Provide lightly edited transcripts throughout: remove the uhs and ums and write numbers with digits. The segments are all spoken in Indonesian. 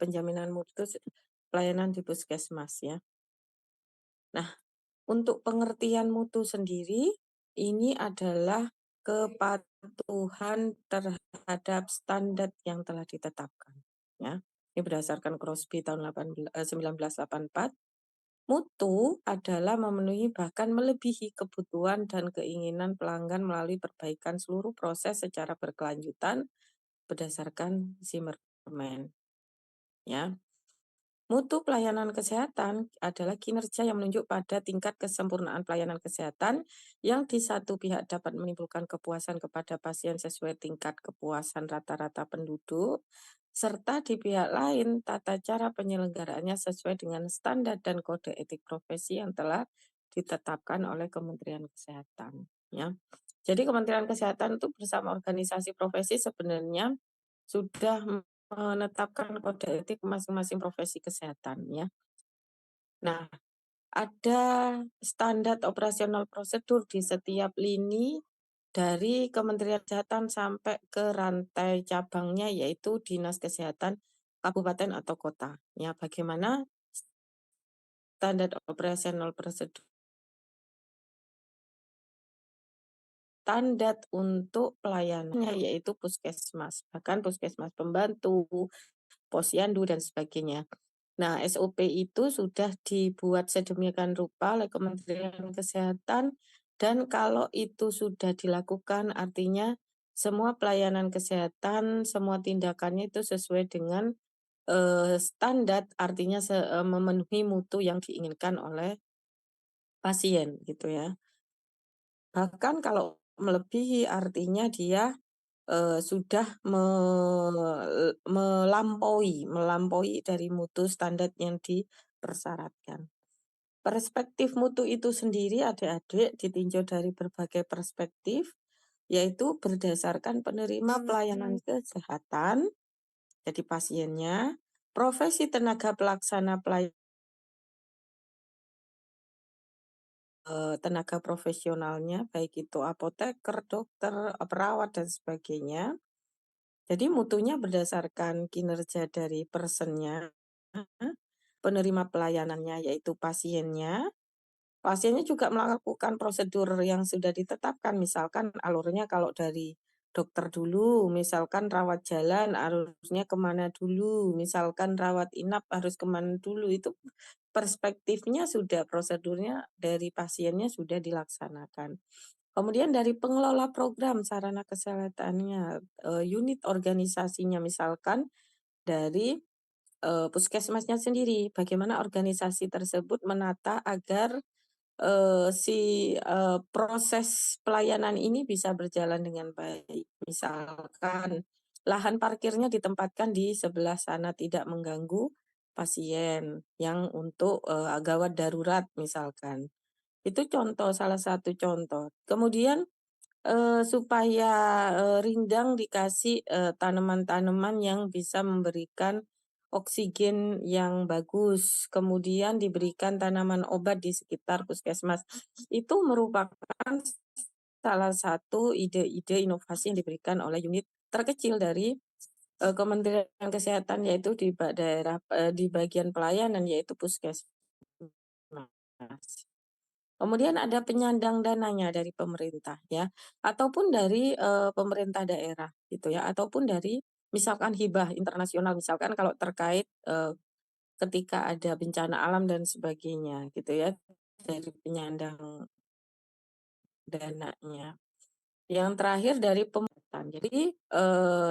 penjaminan mutu pelayanan di puskesmas ya. Nah, untuk pengertian mutu sendiri, ini adalah kepatuhan terhadap standar yang telah ditetapkan. Ya, ini berdasarkan Crosby tahun 1984. Mutu adalah memenuhi bahkan melebihi kebutuhan dan keinginan pelanggan melalui perbaikan seluruh proses secara berkelanjutan berdasarkan Zimmerman. Ya. Mutu pelayanan kesehatan adalah kinerja yang menunjuk pada tingkat kesempurnaan pelayanan kesehatan yang di satu pihak dapat menimbulkan kepuasan kepada pasien sesuai tingkat kepuasan rata-rata penduduk, serta di pihak lain tata cara penyelenggaraannya sesuai dengan standar dan kode etik profesi yang telah ditetapkan oleh Kementerian Kesehatan. Ya. Jadi Kementerian Kesehatan itu bersama organisasi profesi sebenarnya sudah menetapkan kode etik masing-masing profesi kesehatan ya. Nah, ada standar operasional prosedur di setiap lini dari Kementerian Kesehatan sampai ke rantai cabangnya yaitu Dinas Kesehatan kabupaten atau kota. Ya, bagaimana standar operasional prosedur standar untuk pelayanannya yaitu puskesmas, bahkan puskesmas pembantu, posyandu dan sebagainya. Nah, SOP itu sudah dibuat sedemikian rupa oleh Kementerian Kesehatan dan kalau itu sudah dilakukan artinya semua pelayanan kesehatan, semua tindakannya itu sesuai dengan standar artinya memenuhi mutu yang diinginkan oleh pasien gitu ya. Bahkan kalau melebihi artinya dia sudah melampaui dari mutu standar yang dipersyaratkan. Perspektif mutu itu sendiri adik-adik ditinjau dari berbagai perspektif, yaitu berdasarkan penerima pelayanan kesehatan, jadi pasiennya, profesi tenaga pelaksana tenaga profesionalnya, baik itu apoteker, dokter, perawat, dan sebagainya. Jadi mutunya berdasarkan kinerja dari personnya, penerima pelayanannya yaitu pasiennya. Pasiennya juga melakukan prosedur yang sudah ditetapkan, misalkan alurnya kalau dari dokter dulu, misalkan rawat jalan harusnya kemana dulu, misalkan rawat inap harus kemana dulu, itu perspektifnya sudah, prosedurnya dari pasiennya sudah dilaksanakan. Kemudian dari pengelola program sarana kesehatannya, unit organisasinya misalkan dari, puskesmasnya sendiri, bagaimana organisasi tersebut menata agar, proses pelayanan ini bisa berjalan dengan baik. Misalkan lahan parkirnya ditempatkan di sebelah sana tidak mengganggu pasien yang untuk, gawat darurat misalkan. Itu contoh, salah satu contoh. Kemudian, supaya, rindang dikasih, tanaman-tanaman yang bisa memberikan oksigen yang bagus, kemudian diberikan tanaman obat di sekitar puskesmas. Itu merupakan salah satu ide-ide inovasi yang diberikan oleh unit terkecil dari, Kementerian Kesehatan yaitu di bagian pelayanan yaitu puskesmas. Kemudian ada penyandang dananya dari pemerintah ya, ataupun dari, pemerintah daerah gitu ya, ataupun dari misalkan hibah internasional, misalkan kalau terkait, ketika ada bencana alam dan sebagainya gitu ya, dari penyandang dananya. Yang terakhir dari pemerintahan. Jadi,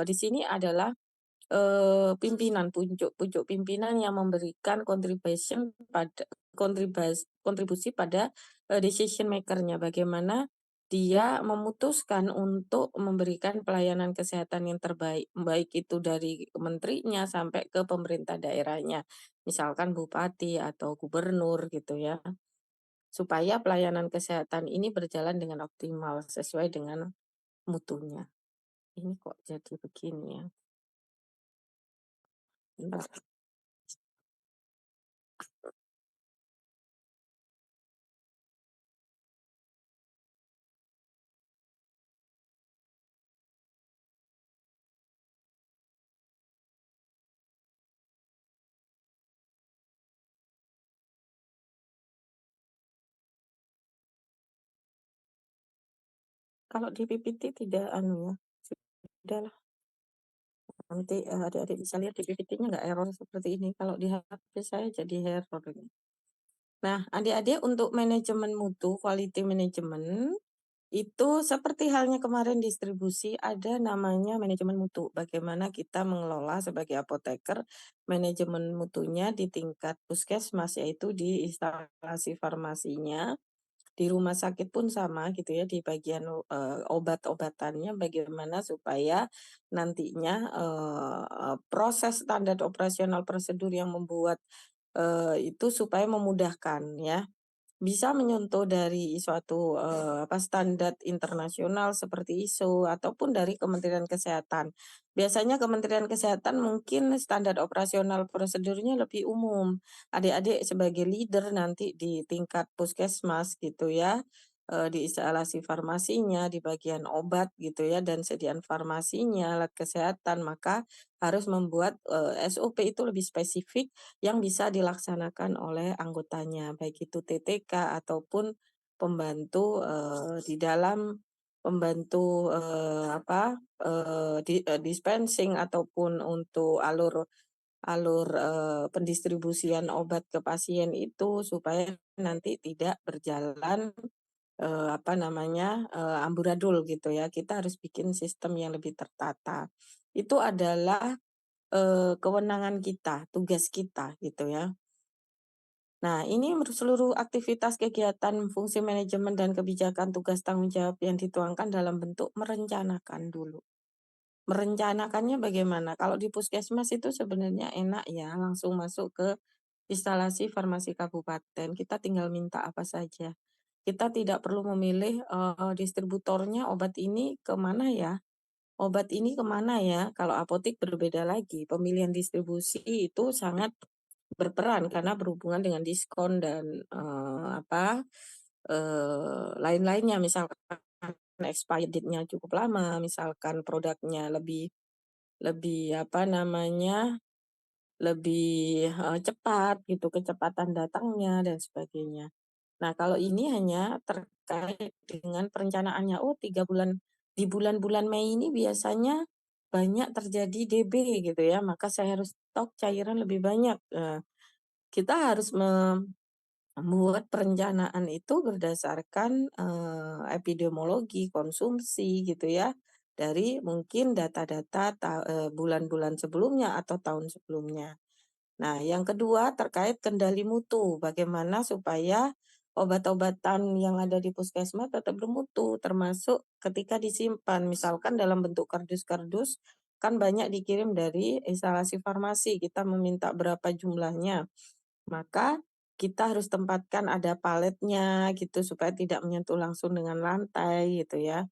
di sini adalah pimpinan, pucuk pimpinan yang memberikan kontribusi pada, decision maker-nya. Bagaimana dia memutuskan untuk memberikan pelayanan kesehatan yang terbaik, baik itu dari menterinya sampai ke pemerintah daerahnya, misalkan bupati atau gubernur gitu ya, supaya pelayanan kesehatan ini berjalan dengan optimal sesuai dengan mutunya. Ini kok jadi begini ya? Bentar. Kalau di PPT tidak anu ya, sudahlah nanti, adik-adik bisa lihat di PPT-nya nggak error seperti ini, kalau di HP saya jadi error ini. Nah, adik-adik untuk manajemen mutu, quality management, itu seperti halnya kemarin distribusi, ada namanya manajemen mutu. Bagaimana kita mengelola sebagai apoteker manajemen mutunya di tingkat puskesmas, yaitu di instalasi farmasinya, di rumah sakit pun sama gitu ya, di bagian obat-obatannya bagaimana supaya nantinya proses standar operasional prosedur yang membuat itu supaya memudahkan ya. Bisa menyentuh dari suatu, standar internasional seperti ISO ataupun dari Kementerian Kesehatan. Biasanya Kementerian Kesehatan mungkin standar operasional prosedurnya lebih umum. Adik-adik sebagai leader nanti di tingkat puskesmas gitu ya, di instalasi farmasinya, di bagian obat gitu ya, dan sediaan farmasinya, alat kesehatan, maka harus membuat, SOP itu lebih spesifik yang bisa dilaksanakan oleh anggotanya, baik itu TTK ataupun pembantu, di dalam pembantu, dispensing ataupun untuk alur alur, pendistribusian obat ke pasien itu supaya nanti tidak berjalan, amburadul gitu ya. Kita harus bikin sistem yang lebih tertata. Itu adalah, kewenangan kita, tugas kita gitu ya. Nah, ini seluruh aktivitas kegiatan fungsi manajemen dan kebijakan tugas tanggung jawab yang dituangkan dalam bentuk merencanakan dulu. Merencanakannya bagaimana? Kalau di puskesmas itu sebenarnya enak ya, langsung masuk ke instalasi farmasi kabupaten. Kita tinggal minta apa saja. Kita tidak perlu memilih distributornya obat ini kemana ya, obat ini kemana ya. Kalau apotik berbeda lagi, pemilihan distribusi itu sangat berperan karena berhubungan dengan diskon dan, lain-lainnya. Misalkan expired date-nya cukup lama, misalkan produknya lebih lebih, lebih, cepat gitu, kecepatan datangnya dan sebagainya. Nah, kalau ini hanya terkait dengan perencanaannya, oh 3 bulan, di bulan-bulan Mei ini biasanya banyak terjadi DB gitu ya, maka saya harus stok cairan lebih banyak. Kita harus membuat perencanaan itu berdasarkan, epidemiologi konsumsi gitu ya, dari mungkin data-data bulan-bulan sebelumnya atau tahun sebelumnya. Nah, yang kedua terkait kendali mutu, bagaimana supaya obat-obatan yang ada di puskesmas tetap bermutu, termasuk ketika disimpan, misalkan dalam bentuk kardus-kardus, kan banyak dikirim dari instalasi farmasi, kita meminta berapa jumlahnya. Maka kita harus tempatkan ada paletnya gitu supaya tidak menyentuh langsung dengan lantai gitu ya.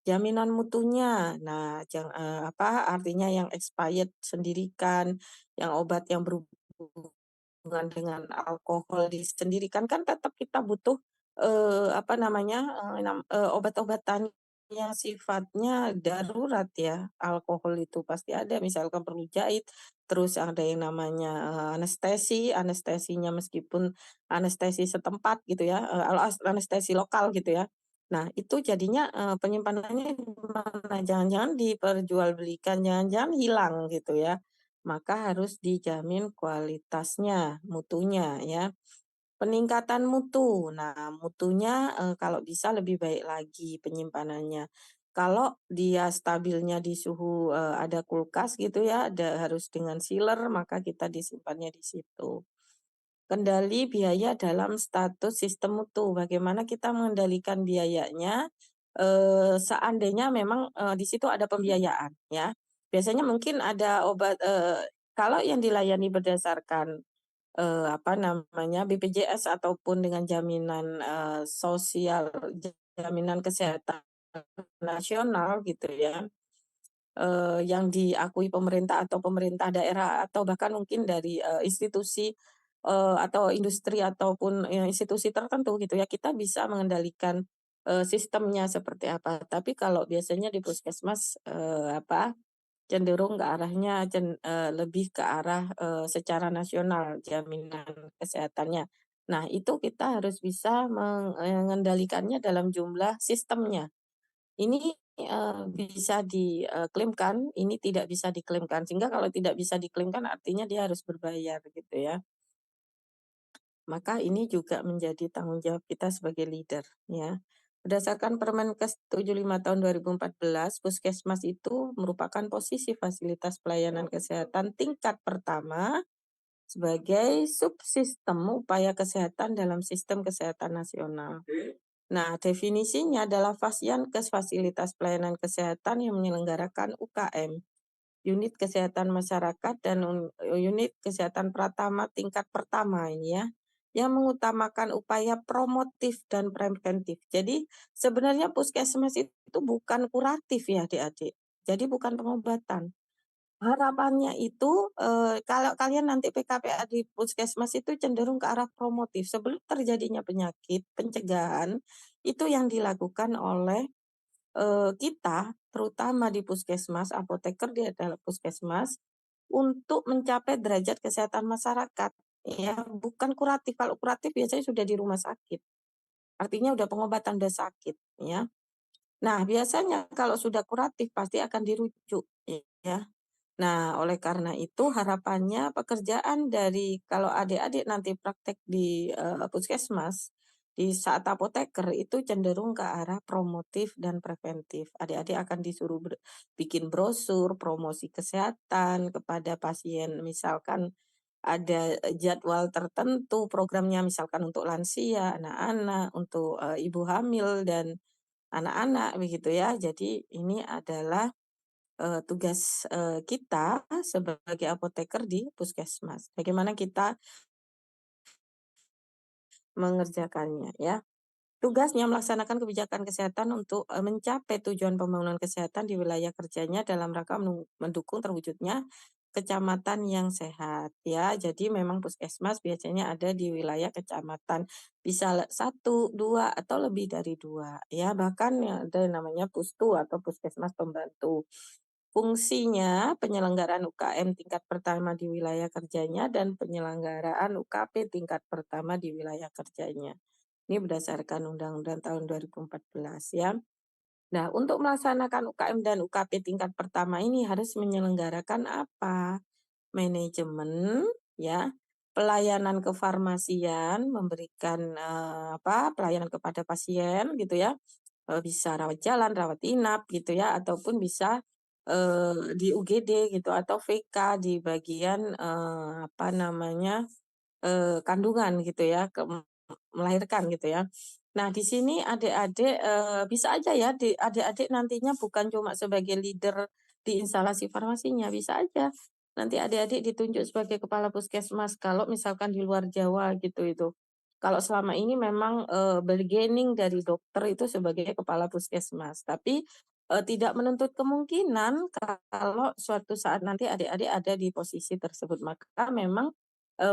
Jaminan mutunya, nah artinya yang expired sendirikan, yang obat yang berhubungan dengan alkohol disendirikan, kan tetap kita butuh, obat-obatan yang sifatnya darurat ya, alkohol itu pasti ada, misalkan perlu jahit, terus ada yang namanya, anestesinya meskipun anestesi setempat gitu ya, anestesi lokal gitu ya. Nah, itu jadinya, penyimpanannya gimana? Jangan-jangan diperjualbelikan, jangan-jangan hilang gitu ya. Maka harus dijamin kualitasnya, mutunya ya. Peningkatan mutu. Nah, mutunya, kalau bisa lebih baik lagi penyimpanannya. Kalau dia stabilnya di suhu, ada kulkas gitu ya, harus dengan sealer, maka kita disimpannya di situ. Kendali biaya dalam status sistem mutu, bagaimana kita mengendalikan biayanya, seandainya memang, di situ ada pembiayaan ya. Biasanya mungkin ada obat, kalau yang dilayani berdasarkan, BPJS ataupun dengan jaminan, sosial, jaminan kesehatan nasional gitu ya, yang diakui pemerintah atau pemerintah daerah atau bahkan mungkin dari, institusi, atau industri ataupun, institusi tertentu gitu ya, kita bisa mengendalikan, sistemnya seperti apa. Tapi kalau biasanya di puskesmas, cenderung ke arahnya lebih ke arah, secara nasional jaminan kesehatannya. Nah, itu kita harus bisa mengendalikannya dalam jumlah sistemnya. ini, bisa diklaimkan, ini tidak bisa diklaimkan. Sehingga kalau tidak bisa diklaimkan artinya dia harus berbayar gitu ya. Maka ini juga menjadi tanggung jawab kita sebagai leader ya. Berdasarkan Permenkes 75 tahun 2014, puskesmas itu merupakan posisi fasilitas pelayanan kesehatan tingkat pertama sebagai subsistem upaya kesehatan dalam sistem kesehatan nasional. Nah, definisinya adalah Fasyankes fasilitas pelayanan kesehatan yang menyelenggarakan UKM, unit kesehatan masyarakat dan unit kesehatan pratama tingkat pertama ini ya, yang mengutamakan upaya promotif dan preventif. Jadi sebenarnya puskesmas itu bukan kuratif ya adik-adik. Jadi bukan pengobatan. Harapannya itu, kalau kalian nanti PKPA di puskesmas itu cenderung ke arah promotif. Sebelum terjadinya penyakit, pencegahan itu yang dilakukan oleh, kita, terutama di puskesmas, apoteker di adalah puskesmas, untuk mencapai derajat kesehatan masyarakat, ya, bukan kuratif. Kalau kuratif biasanya sudah di rumah sakit, artinya udah pengobatan, udah sakit, ya. Nah, biasanya kalau sudah kuratif pasti akan dirujuk, ya. Nah, oleh karena itu harapannya pekerjaan dari kalau adik-adik nanti praktek di, puskesmas, di saat apoteker itu cenderung ke arah promotif dan preventif. Adik-adik akan disuruh bikin brosur promosi kesehatan kepada pasien, misalkan ada jadwal tertentu programnya misalkan untuk lansia, anak-anak, untuk, ibu hamil dan anak-anak begitu ya. Jadi ini adalah tugas, kita sebagai apoteker di puskesmas. Bagaimana kita mengerjakannya ya. Tugasnya melaksanakan kebijakan kesehatan untuk, mencapai tujuan pembangunan kesehatan di wilayah kerjanya dalam rangka mendukung terwujudnya kecamatan yang sehat ya. Jadi memang puskesmas biasanya ada di wilayah kecamatan, bisa 1, 2, atau lebih dari 2 ya. Bahkan yang ada yang namanya pustu atau puskesmas pembantu. Fungsinya penyelenggaraan UKM tingkat pertama di wilayah kerjanya dan penyelenggaraan UKP tingkat pertama di wilayah kerjanya. Ini berdasarkan Undang-Undang tahun 2014 ya. Nah, untuk melaksanakan UKM dan UKP tingkat pertama ini harus menyelenggarakan apa? Manajemen ya, pelayanan kefarmasian, memberikan pelayanan kepada pasien gitu ya. Bisa rawat jalan, rawat inap gitu ya, ataupun bisa, di UGD gitu atau VK di bagian, apa namanya, kandungan gitu ya, melahirkan gitu ya. Nah di sini adik-adik, bisa aja ya adik-adik nantinya bukan cuma sebagai leader di instalasi farmasinya, bisa aja nanti adik-adik ditunjuk sebagai kepala puskesmas kalau misalkan di luar Jawa gitu itu. Kalau selama ini memang, bargaining dari dokter itu sebagai kepala puskesmas, tapi, tidak menuntut kemungkinan kalau suatu saat nanti adik-adik ada di posisi tersebut, maka memang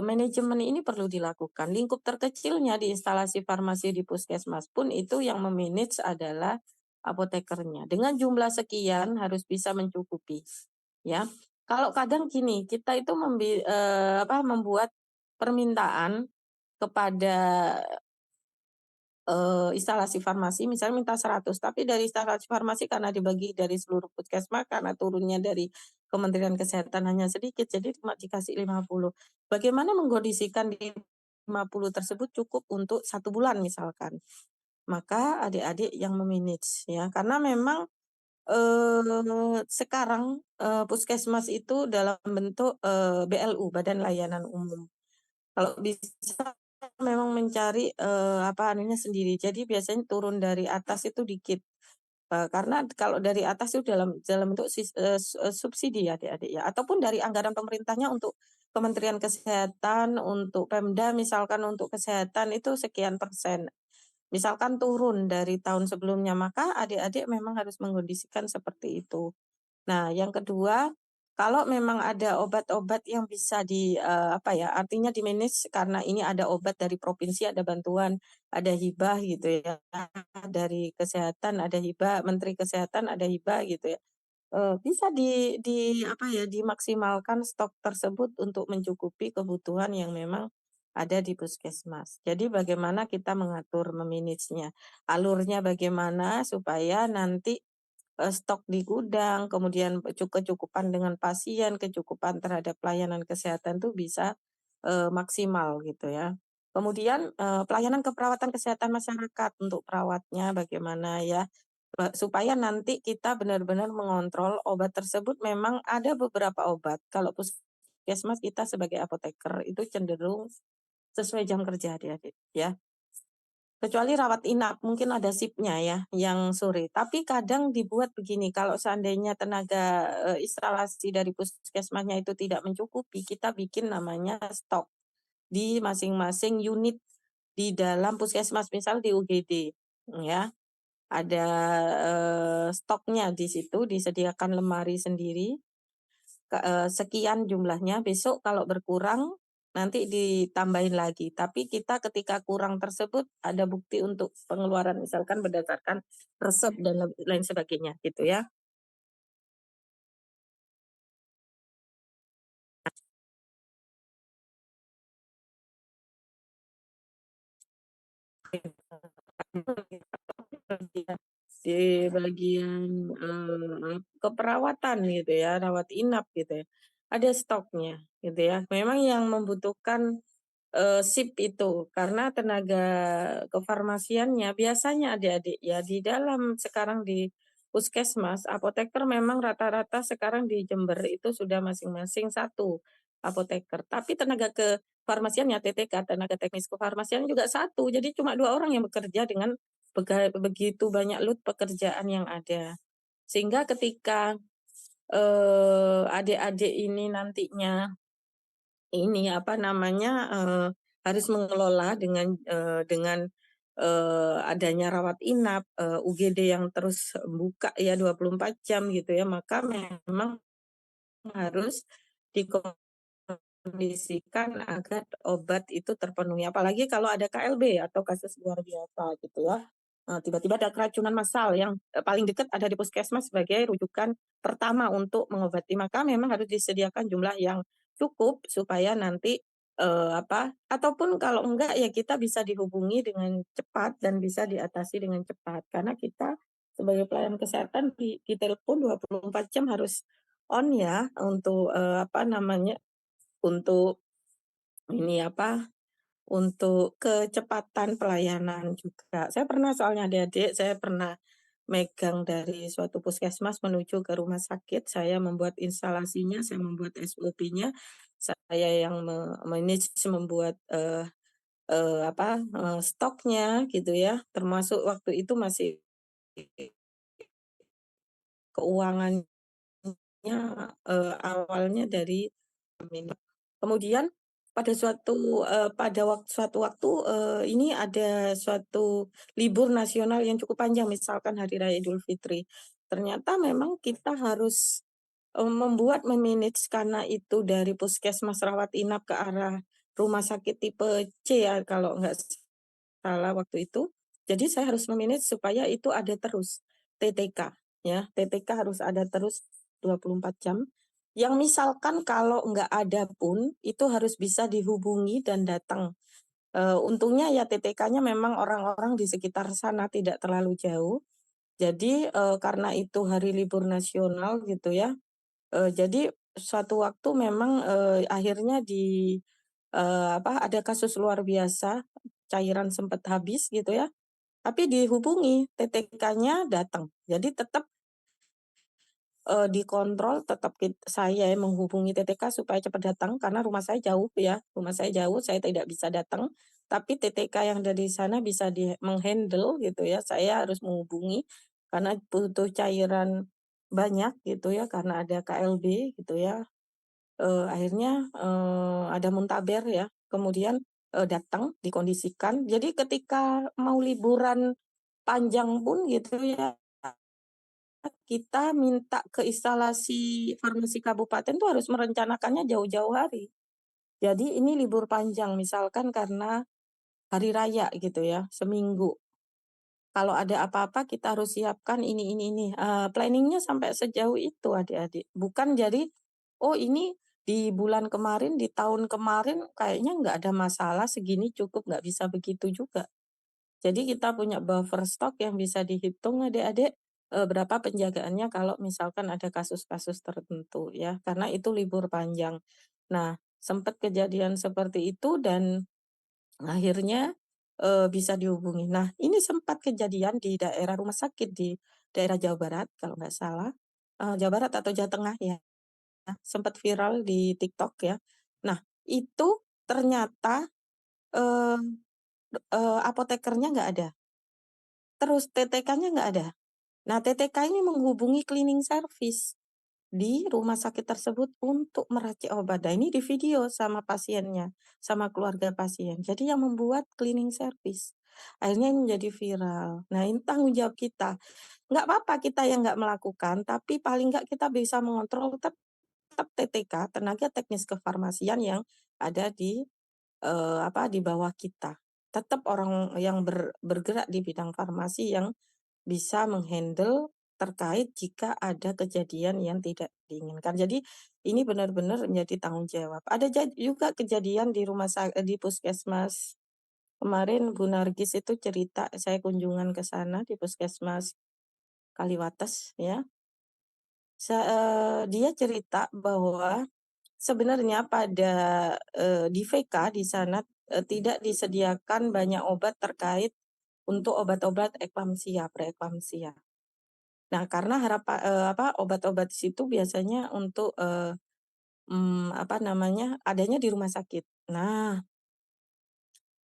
manajemen ini perlu dilakukan. Lingkup terkecilnya di instalasi farmasi di puskesmas pun itu yang memanage adalah apotekernya. Dengan jumlah sekian harus bisa mencukupi, ya. Kalau kadang gini, kita itu membuat permintaan kepada instalasi farmasi misalnya minta 100, tapi dari instalasi farmasi karena dibagi dari seluruh puskesmas karena turunnya dari Kementerian Kesehatan hanya sedikit, jadi cuma dikasih 50. Bagaimana mengkondisikan 50 tersebut cukup untuk 1 bulan misalkan. Maka adik-adik yang me-manage ya, karena memang, sekarang, puskesmas itu dalam bentuk, BLU, Badan Layanan Umum. Kalau bisa memang mencari, sendiri. Jadi biasanya turun dari atas itu dikit, karena kalau dari atas itu dalam dalam bentuk subsidi ya adik-adik ya, ataupun dari anggaran pemerintahnya untuk Kementerian Kesehatan, untuk Pemda misalkan untuk kesehatan itu sekian persen. Misalkan turun dari tahun sebelumnya, maka adik-adik memang harus mengkondisikan seperti itu. Nah, yang kedua, kalau memang ada obat-obat yang bisa artinya di-manage karena ini ada obat dari provinsi, ada bantuan, ada hibah gitu ya, dari kesehatan ada hibah, Menteri Kesehatan ada hibah gitu ya. Bisa dimaksimalkan stok tersebut untuk mencukupi kebutuhan yang memang ada di puskesmas. Jadi bagaimana kita mengatur memanagenya, alurnya bagaimana supaya nanti stok di gudang, kemudian kecukupan dengan pasien, kecukupan terhadap pelayanan kesehatan tuh bisa maksimal gitu ya. Kemudian pelayanan keperawatan kesehatan masyarakat untuk perawatnya bagaimana ya, supaya nanti kita benar-benar mengontrol obat tersebut. Memang ada beberapa obat kalau puskesmas kita sebagai apoteker itu cenderung sesuai jam kerja adik-adik ya. Kecuali rawat inap, mungkin ada shift-nya ya, yang sore. Tapi kadang dibuat begini, kalau seandainya tenaga instalasi dari puskesmasnya itu tidak mencukupi, kita bikin namanya stok di masing-masing unit di dalam puskesmas, misal di UGD, ya. Ada stoknya di situ, disediakan lemari sendiri, sekian jumlahnya, besok kalau berkurang nanti ditambahin lagi. Tapi kita ketika kurang tersebut ada bukti untuk pengeluaran misalkan berdasarkan resep dan lain sebagainya gitu ya. Di bagian keperawatan gitu ya, rawat inap gitu ya. Ada stoknya gitu ya. Memang yang membutuhkan SIP itu, karena tenaga kefarmasiannya biasanya adik-adik ya di dalam sekarang di puskesmas, apoteker memang rata-rata sekarang di Jember itu sudah masing-masing satu apoteker. Tapi tenaga kefarmasiannya TTK, tenaga teknis kefarmasian juga satu. Jadi cuma 2 orang yang bekerja dengan begitu banyak load pekerjaan yang ada. Sehingga ketika adik-adik ini nantinya ini apa namanya, harus mengelola dengan adanya rawat inap, UGD yang terus buka ya 24 jam gitu ya, maka memang harus dikondisikan agar obat itu terpenuhi. Apalagi kalau ada KLB atau kasus luar biasa gitu ya. Tiba-tiba ada keracunan massal yang paling dekat ada di puskesmas sebagai rujukan pertama untuk mengobati, maka memang harus disediakan jumlah yang cukup supaya nanti ataupun kalau enggak ya kita bisa dihubungi dengan cepat dan bisa diatasi dengan cepat. Karena kita sebagai pelayan kesehatan di telepon 24 jam harus on ya untuk apa namanya, untuk ini apa, untuk kecepatan pelayanan juga. Saya pernah soalnya adik-adik, saya pernah megang dari suatu puskesmas menuju ke rumah sakit, saya membuat instalasinya, saya membuat SOP-nya, saya yang manage membuat, apa, stoknya gitu ya, termasuk waktu itu masih keuangannya, awalnya dari kemudian pada suatu waktu, ini ada suatu libur nasional yang cukup panjang, misalkan Hari Raya Idul Fitri. Ternyata memang kita harus membuat karena itu dari puskesmas rawat inap ke arah rumah sakit tipe C ya kalau nggak salah waktu itu. Jadi saya harus supaya itu ada terus TTK ya, TTK harus ada terus 24 jam. Yang misalkan kalau nggak ada pun itu harus bisa dihubungi dan datang. Untungnya ya TTK-nya memang orang-orang di sekitar sana tidak terlalu jauh. Jadi karena itu hari libur nasional gitu ya, jadi suatu waktu memang akhirnya ada kasus luar biasa, cairan sempat habis gitu ya, tapi dihubungi TTK-nya datang. Jadi tetap dikontrol, tetap saya yang menghubungi TTK supaya cepat datang karena rumah saya jauh ya, rumah saya jauh, saya tidak bisa datang. Tapi TTK yang dari sana bisa menghandle gitu ya, saya harus menghubungi karena butuh cairan banyak gitu ya, karena ada KLB gitu ya. Akhirnya ada muntaber ya, kemudian datang, dikondisikan. Jadi ketika mau liburan panjang pun gitu ya, kita minta ke instalasi farmasi kabupaten tuh harus merencanakannya jauh-jauh hari. Jadi ini libur panjang misalkan karena hari raya gitu ya, seminggu. Kalau ada apa-apa kita harus siapkan ini, planning-nya sampai sejauh itu adik-adik. Bukan jadi, oh ini di bulan kemarin, di tahun kemarin kayaknya nggak ada masalah, segini cukup, nggak bisa begitu juga. Jadi kita punya buffer stok yang bisa dihitung adik-adik, berapa penjagaannya kalau misalkan ada kasus-kasus tertentu ya, karena itu libur panjang. Nah, sempat kejadian seperti itu dan akhirnya, bisa dihubungi. Nah, ini sempat kejadian di daerah rumah sakit di daerah Jawa Barat kalau nggak salah, Jawa Barat atau Jawa Tengah ya, sempat viral di TikTok ya. Nah, itu ternyata, eee apotekernya nggak ada, terus TTK-nya nggak ada. Nah, TTK ini menghubungi cleaning service di rumah sakit tersebut untuk meracik obat. Nah, ini di video sama pasiennya, sama keluarga pasien. Jadi yang membuat cleaning service. Akhirnya ini menjadi viral. Nah, ini tanggung jawab kita. Nggak apa-apa kita yang nggak melakukan, tapi paling nggak kita bisa mengontrol tetap TTK, tenaga teknis kefarmasian yang ada di, di bawah kita. Tetap orang yang bergerak di bidang farmasi yang bisa menghandle terkait jika ada kejadian yang tidak diinginkan. Jadi ini benar-benar menjadi tanggung jawab. Ada juga kejadian di di puskesmas. Kemarin Bu Nargis itu cerita, saya kunjungan ke sana di puskesmas Kaliwates ya. Dia cerita bahwa sebenarnya pada, di VK di sana, tidak disediakan banyak obat terkait untuk obat-obat eklamsia, preeklamsia. Nah, karena obat-obat di situ biasanya untuk, adanya di rumah sakit. Nah,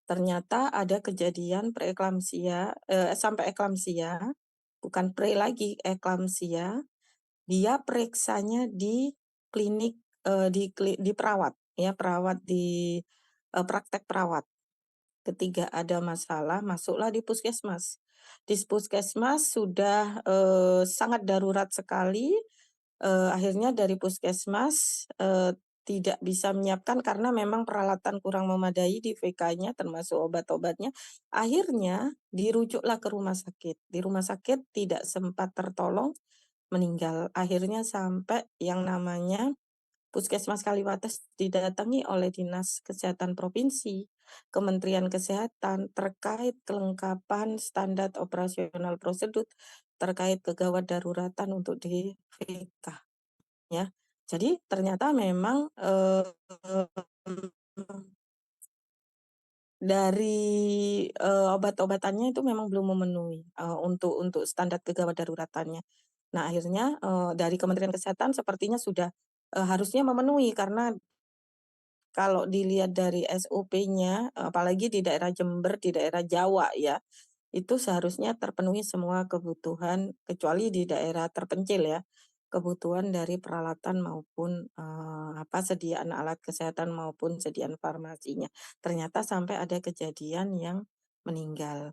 ternyata ada kejadian preeklamsia, sampai eklamsia, bukan pre lagi, eklamsia, dia periksanya di klinik, di perawat, ya, perawat di, praktek perawat. Ketika ada masalah, masuklah di puskesmas. Di puskesmas sudah, sangat darurat sekali, akhirnya dari puskesmas, tidak bisa menyiapkan karena memang peralatan kurang memadai di VK-nya termasuk obat-obatnya. Akhirnya dirujuklah ke rumah sakit. Di rumah sakit tidak sempat tertolong, meninggal. Akhirnya sampai yang namanya Puskesmas Kaliwates didatangi oleh Dinas Kesehatan Provinsi, Kementerian Kesehatan terkait kelengkapan standar operasional prosedur terkait kegawat daruratan untuk di VK ya. Jadi ternyata memang, dari, obat-obatannya itu memang belum memenuhi, untuk standar kegawat daruratannya. Nah akhirnya, dari Kementerian Kesehatan sepertinya sudah, harusnya memenuhi karena kalau dilihat dari SOP-nya, apalagi di daerah Jember, di daerah Jawa ya, itu seharusnya terpenuhi semua kebutuhan, kecuali di daerah terpencil ya, kebutuhan dari peralatan maupun, sediaan alat kesehatan maupun sediaan farmasinya. Ternyata sampai ada kejadian yang meninggal.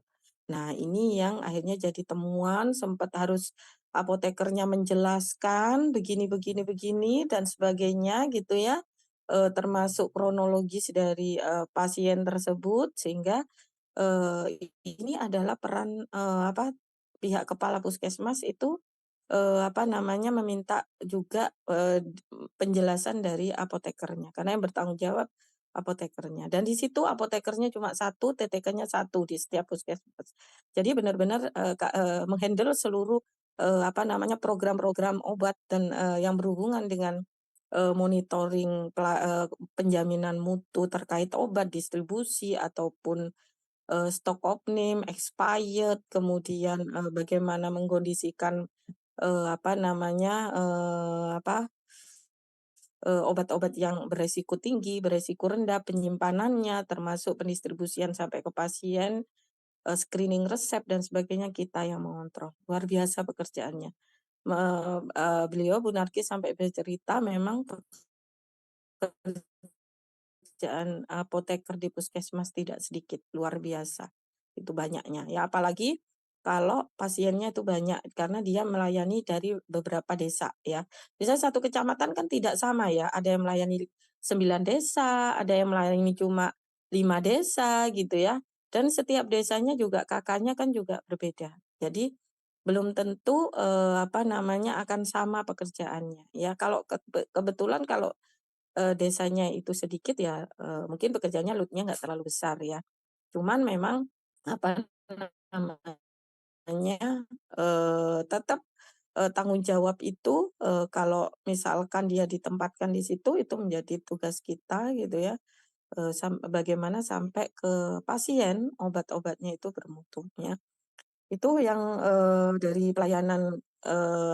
Nah, ini yang akhirnya jadi temuan, sempat harus apotekernya menjelaskan begini begini begini dan sebagainya gitu ya, termasuk kronologis dari, pasien tersebut sehingga ini adalah peran, pihak kepala puskesmas itu, meminta juga, penjelasan dari apotekernya, karena yang bertanggung jawab apotekernya. Dan di situ apotekernya cuma satu, TTK-nya satu di setiap puskesmas. Jadi benar-benar, seluruh, program-program obat dan, yang berhubungan dengan, monitoring penjaminan mutu terkait obat, distribusi ataupun stok opname, expired, kemudian, bagaimana mengkondisikan, obat-obat yang beresiko tinggi, beresiko rendah, penyimpanannya, termasuk pendistribusian sampai ke pasien, screening resep dan sebagainya kita yang mengontrol. Luar biasa pekerjaannya. Beliau Bu Narkis sampai bercerita memang pekerjaan apoteker di puskesmas tidak sedikit, luar biasa. Itu banyaknya. Ya apalagi kalau pasiennya itu banyak karena dia melayani dari beberapa desa ya. Misalnya satu kecamatan kan tidak sama ya, ada yang melayani 9 desa, ada yang melayani cuma 5 desa gitu ya. Dan setiap desanya juga kakaknya kan juga berbeda. Jadi belum tentu akan sama pekerjaannya. Ya kalau kebetulan kalau desanya itu sedikit ya, mungkin pekerjaannya load-nya nggak terlalu besar ya. Cuman memang, apa namanya, tetap, tanggung jawab itu, kalau misalkan dia ditempatkan di situ, itu menjadi tugas kita gitu ya, bagaimana sampai ke pasien, obat-obatnya itu bermutu ya. Itu yang, dari pelayanan,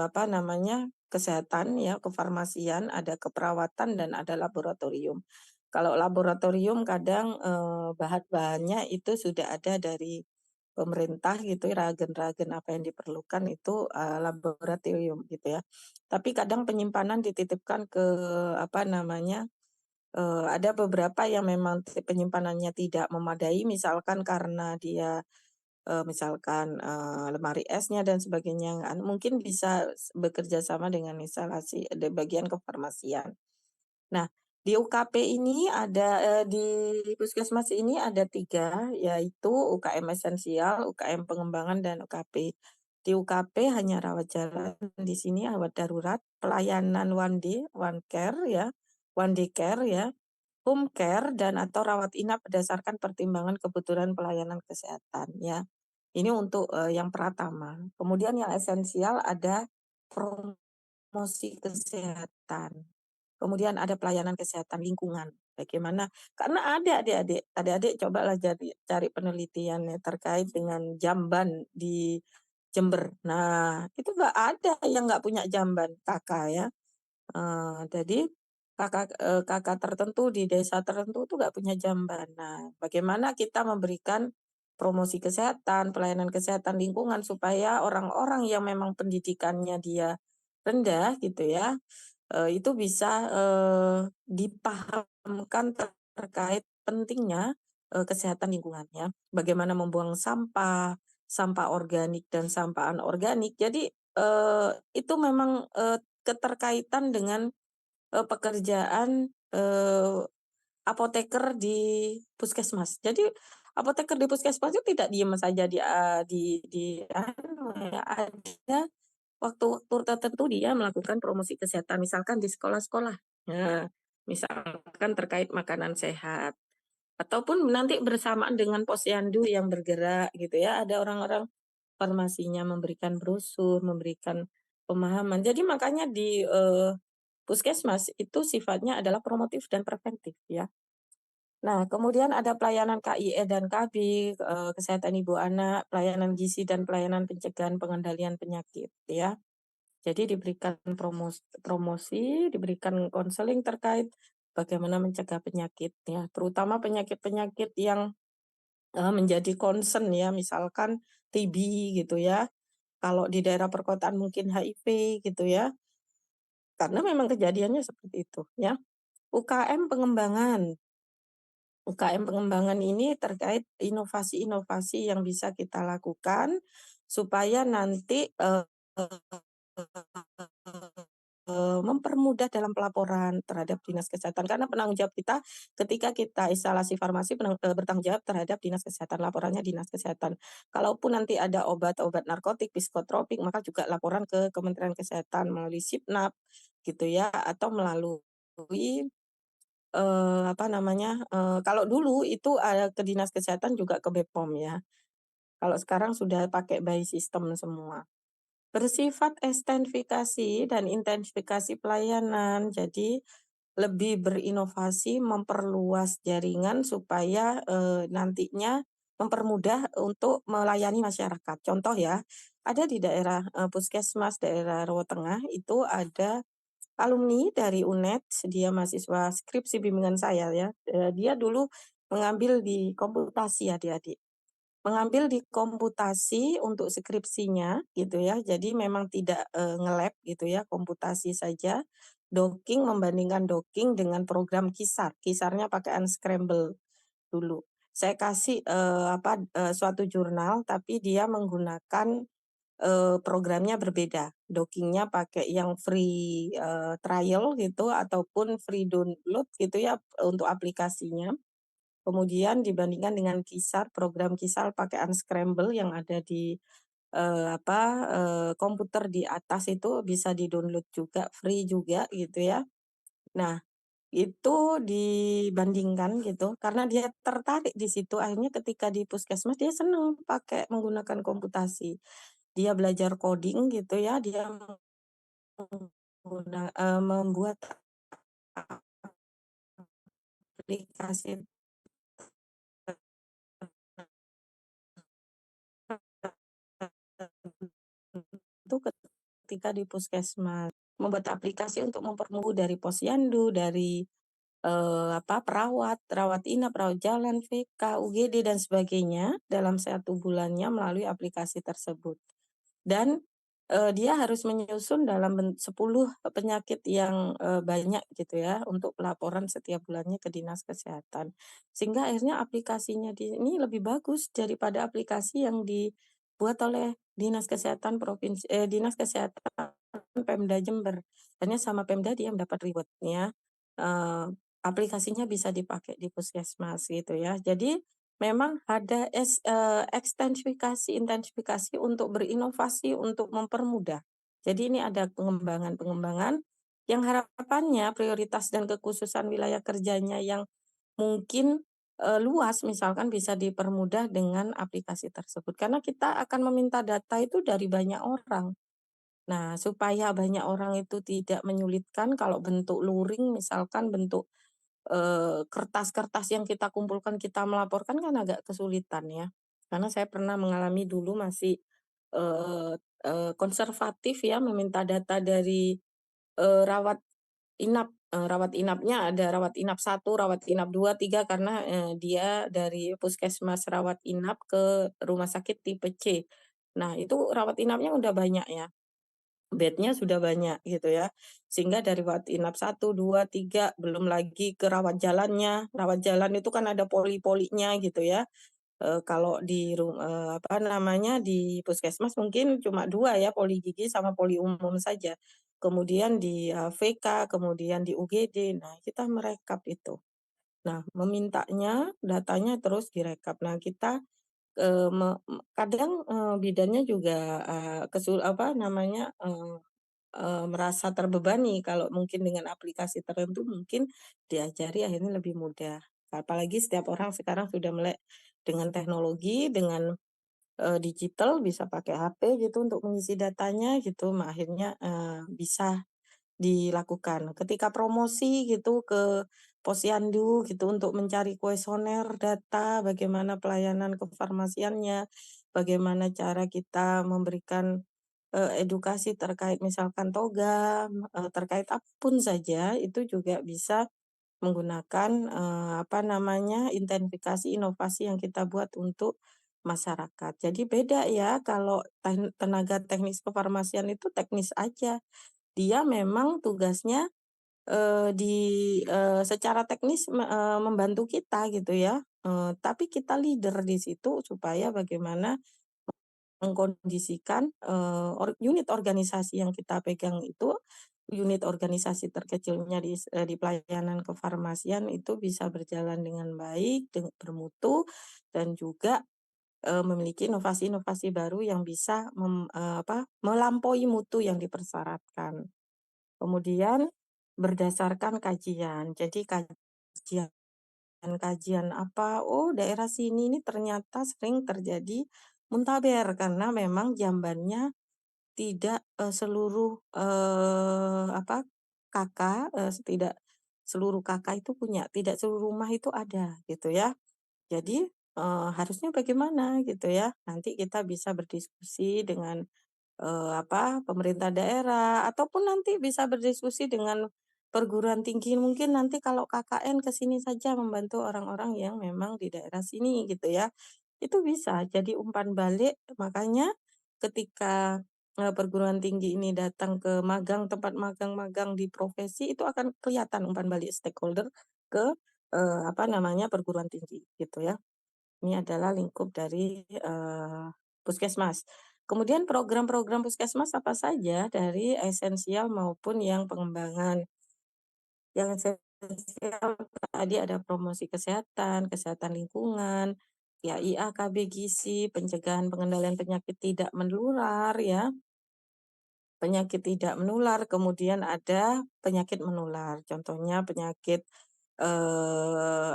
apa namanya, kesehatan ya, kefarmasian, ada keperawatan dan ada laboratorium. Kalau laboratorium kadang, bahan-bahannya itu sudah ada dari pemerintah gitu ya, reagen-reagen apa yang diperlukan itu, laboratorium gitu ya. Tapi kadang penyimpanan dititipkan ke, apa namanya, ada beberapa yang memang penyimpanannya tidak memadai, misalkan karena dia misalkan, lemari esnya dan sebagainya kan, mungkin bisa bekerja sama dengan instalasi di bagian kefarmasian. Nah, di UKP ini ada, di puskesmas ini ada 3 yaitu UKM esensial, UKM pengembangan, dan UKP. Di UKP hanya rawat jalan, di sini rawat darurat, pelayanan one day, one care ya, one day care ya, home care dan atau rawat inap berdasarkan pertimbangan kebutuhan pelayanan kesehatan ya. Ini untuk, yang pertama. Kemudian yang esensial ada promosi kesehatan. Kemudian ada pelayanan kesehatan lingkungan. Bagaimana karena ada adik-adik cobalah cari penelitiannya terkait dengan jamban di Jember. Nah, itu nggak ada yang nggak punya jamban, Kakak ya. Jadi kakak tertentu di desa tertentu tuh nggak punya jamban. Nah, bagaimana kita memberikan promosi kesehatan, pelayanan kesehatan lingkungan supaya orang-orang yang memang pendidikannya dia rendah gitu ya, itu bisa, dipahamkan terkait pentingnya, kesehatan lingkungan ya. Bagaimana membuang sampah, sampah organik dan sampah anorganik. Jadi, itu memang, keterkaitan dengan, pekerjaan, apoteker di puskesmas. Jadi apoteker di puskesmas itu tidak diem saja di anu ya, ada waktu-waktu tertentu dia melakukan promosi kesehatan, misalkan di sekolah-sekolah. Nah, misalkan terkait makanan sehat, ataupun nanti bersamaan dengan posyandu yang bergerak gitu ya, ada orang-orang farmasinya memberikan brosur, memberikan pemahaman. Jadi makanya di, puskesmas itu sifatnya adalah promotif dan preventif ya. Nah, kemudian ada pelayanan KIE dan KB, kesehatan ibu anak, pelayanan gizi dan pelayanan pencegahan pengendalian penyakit ya. Jadi diberikan promosi, diberikan konseling terkait bagaimana mencegah penyakit ya, terutama penyakit-penyakit yang, menjadi concern ya, misalkan TB gitu ya, kalau di daerah perkotaan mungkin HIV gitu ya, karena memang kejadiannya seperti itu ya. UKM pengembangan. UKM pengembangan ini terkait inovasi-inovasi yang bisa kita lakukan supaya nanti, mempermudah dalam pelaporan terhadap dinas kesehatan. Karena penanggung jawab kita ketika kita instalasi farmasi bertanggung jawab terhadap dinas kesehatan, laporannya dinas kesehatan. Kalaupun nanti ada obat-obat narkotik, psikotropik, maka juga laporan ke Kementerian Kesehatan melalui Sipnap gitu ya, atau melalui, apa namanya, kalau dulu itu, ke dinas kesehatan juga ke Bepom ya. Kalau sekarang sudah pakai by system semua. Bersifat ekstensifikasi dan intensifikasi pelayanan. Jadi lebih berinovasi, memperluas jaringan supaya, nantinya mempermudah untuk melayani masyarakat. Contoh ya, ada di daerah, puskesmas daerah Rawa Tengah itu ada alumni dari UNED, dia mahasiswa skripsi bimbingan saya ya, dia dulu mengambil di komputasi adik-adik. Mengambil di komputasi untuk skripsinya gitu ya, jadi memang tidak, nge-lab gitu ya, komputasi saja, docking membandingkan docking dengan program Kisar, Kisarnya pakai Unscramble dulu. Saya kasih, apa, suatu jurnal tapi dia menggunakan, programnya berbeda, dockingnya pakai yang free, trial gitu ataupun free download gitu ya, untuk aplikasinya. Kemudian dibandingkan dengan Kisar, program Kisar pakai Unscramble yang ada di, apa, komputer di atas itu bisa di-download juga, free juga gitu ya. Nah, itu dibandingkan gitu, karena dia tertarik di situ, akhirnya ketika di puskesmas dia senang pakai menggunakan komputasi. Dia belajar coding gitu ya, dia membuat aplikasi itu ketika di puskesmas. Membuat aplikasi untuk mempermudah dari posyandu, dari perawat, rawat inap, rawat jalan, VK, UGD, dan sebagainya dalam 1 bulannya melalui aplikasi tersebut. Dan, dia harus menyusun dalam 10 penyakit yang, banyak gitu ya, untuk pelaporan setiap bulannya ke Dinas Kesehatan. Sehingga akhirnya aplikasinya ini lebih bagus daripada aplikasi yang dibuat oleh Dinas Kesehatan Pemda Jember. Hanya sama Pemda dia mendapat reward-nya, aplikasinya bisa dipakai di puskesmas gitu ya. Jadi memang ada intensifikasi untuk berinovasi, untuk mempermudah. Jadi ini ada pengembangan-pengembangan yang harapannya prioritas dan kekhususan wilayah kerjanya yang mungkin, luas misalkan bisa dipermudah dengan aplikasi tersebut. Karena kita akan meminta data itu dari banyak orang. Nah, supaya banyak orang itu tidak menyulitkan kalau bentuk luring misalkan bentuk kertas-kertas yang kita kumpulkan, kita melaporkan kan agak kesulitan ya. Karena saya pernah mengalami dulu masih, eee eee, konservatif ya meminta data dari, rawat inap, rawat inapnya ada rawat inap 1, rawat inap 2, 3 karena, dia dari puskesmas rawat inap ke rumah sakit tipe C. Nah, itu rawat inapnya udah banyak ya. Bednya sudah banyak gitu ya, sehingga dari rawat inap 1, 2, 3 belum lagi ke rawat jalan itu kan ada poli-polinya gitu ya, kalau di puskesmas mungkin cuma 2 ya, poli gigi sama poli umum saja. Kemudian di, VK, kemudian di UGD, nah kita merekap itu. Nah memintanya datanya terus direkap. Nah kita, kadang, bidannya juga, merasa terbebani kalau mungkin dengan aplikasi tertentu mungkin diajari akhirnya lebih mudah. Apalagi setiap orang sekarang sudah melek dengan teknologi, dengan, digital bisa pakai HP gitu untuk mengisi datanya gitu, akhirnya, bisa dilakukan. Ketika promosi gitu ke posyandu gitu untuk mencari kuesioner data, bagaimana pelayanan kefarmasiannya, bagaimana cara kita memberikan, edukasi terkait misalkan toga, terkait apapun saja itu juga bisa menggunakan, intensifikasi inovasi yang kita buat untuk masyarakat. Jadi beda ya kalau tenaga teknis kefarmasian itu teknis aja. Dia memang tugasnya, secara teknis membantu kita gitu ya, tapi kita leader di situ supaya bagaimana mengkondisikan, unit organisasi yang kita pegang itu, unit organisasi terkecilnya di pelayanan kefarmasian itu bisa berjalan dengan baik, bermutu, dan juga, memiliki inovasi-inovasi baru yang bisa melampaui mutu yang dipersyaratkan. Kemudian berdasarkan kajian. Jadi kajian apa, oh daerah sini nih ternyata sering terjadi muntaber karena memang jambannya tidak, seluruh, kakak, tidak seluruh kakak itu punya, tidak seluruh rumah itu ada gitu ya. Jadi, harusnya bagaimana gitu ya. Nanti kita bisa berdiskusi dengan pemerintah daerah, ataupun nanti bisa berdiskusi dengan perguruan tinggi, mungkin nanti kalau KKN ke sini saja membantu orang-orang yang memang di daerah sini gitu ya. Itu bisa jadi umpan balik, makanya ketika, perguruan tinggi ini datang ke magang, tempat magang-magang di profesi, itu akan kelihatan umpan balik stakeholder ke, perguruan tinggi gitu ya. Ini adalah lingkup dari, puskesmas. Kemudian program-program puskesmas apa saja dari esensial maupun yang pengembangan. Yang esensial tadi ada promosi kesehatan, kesehatan lingkungan, KIA, KB gizi, pencegahan pengendalian penyakit tidak menular ya, penyakit tidak menular, kemudian ada penyakit menular. Contohnya penyakit,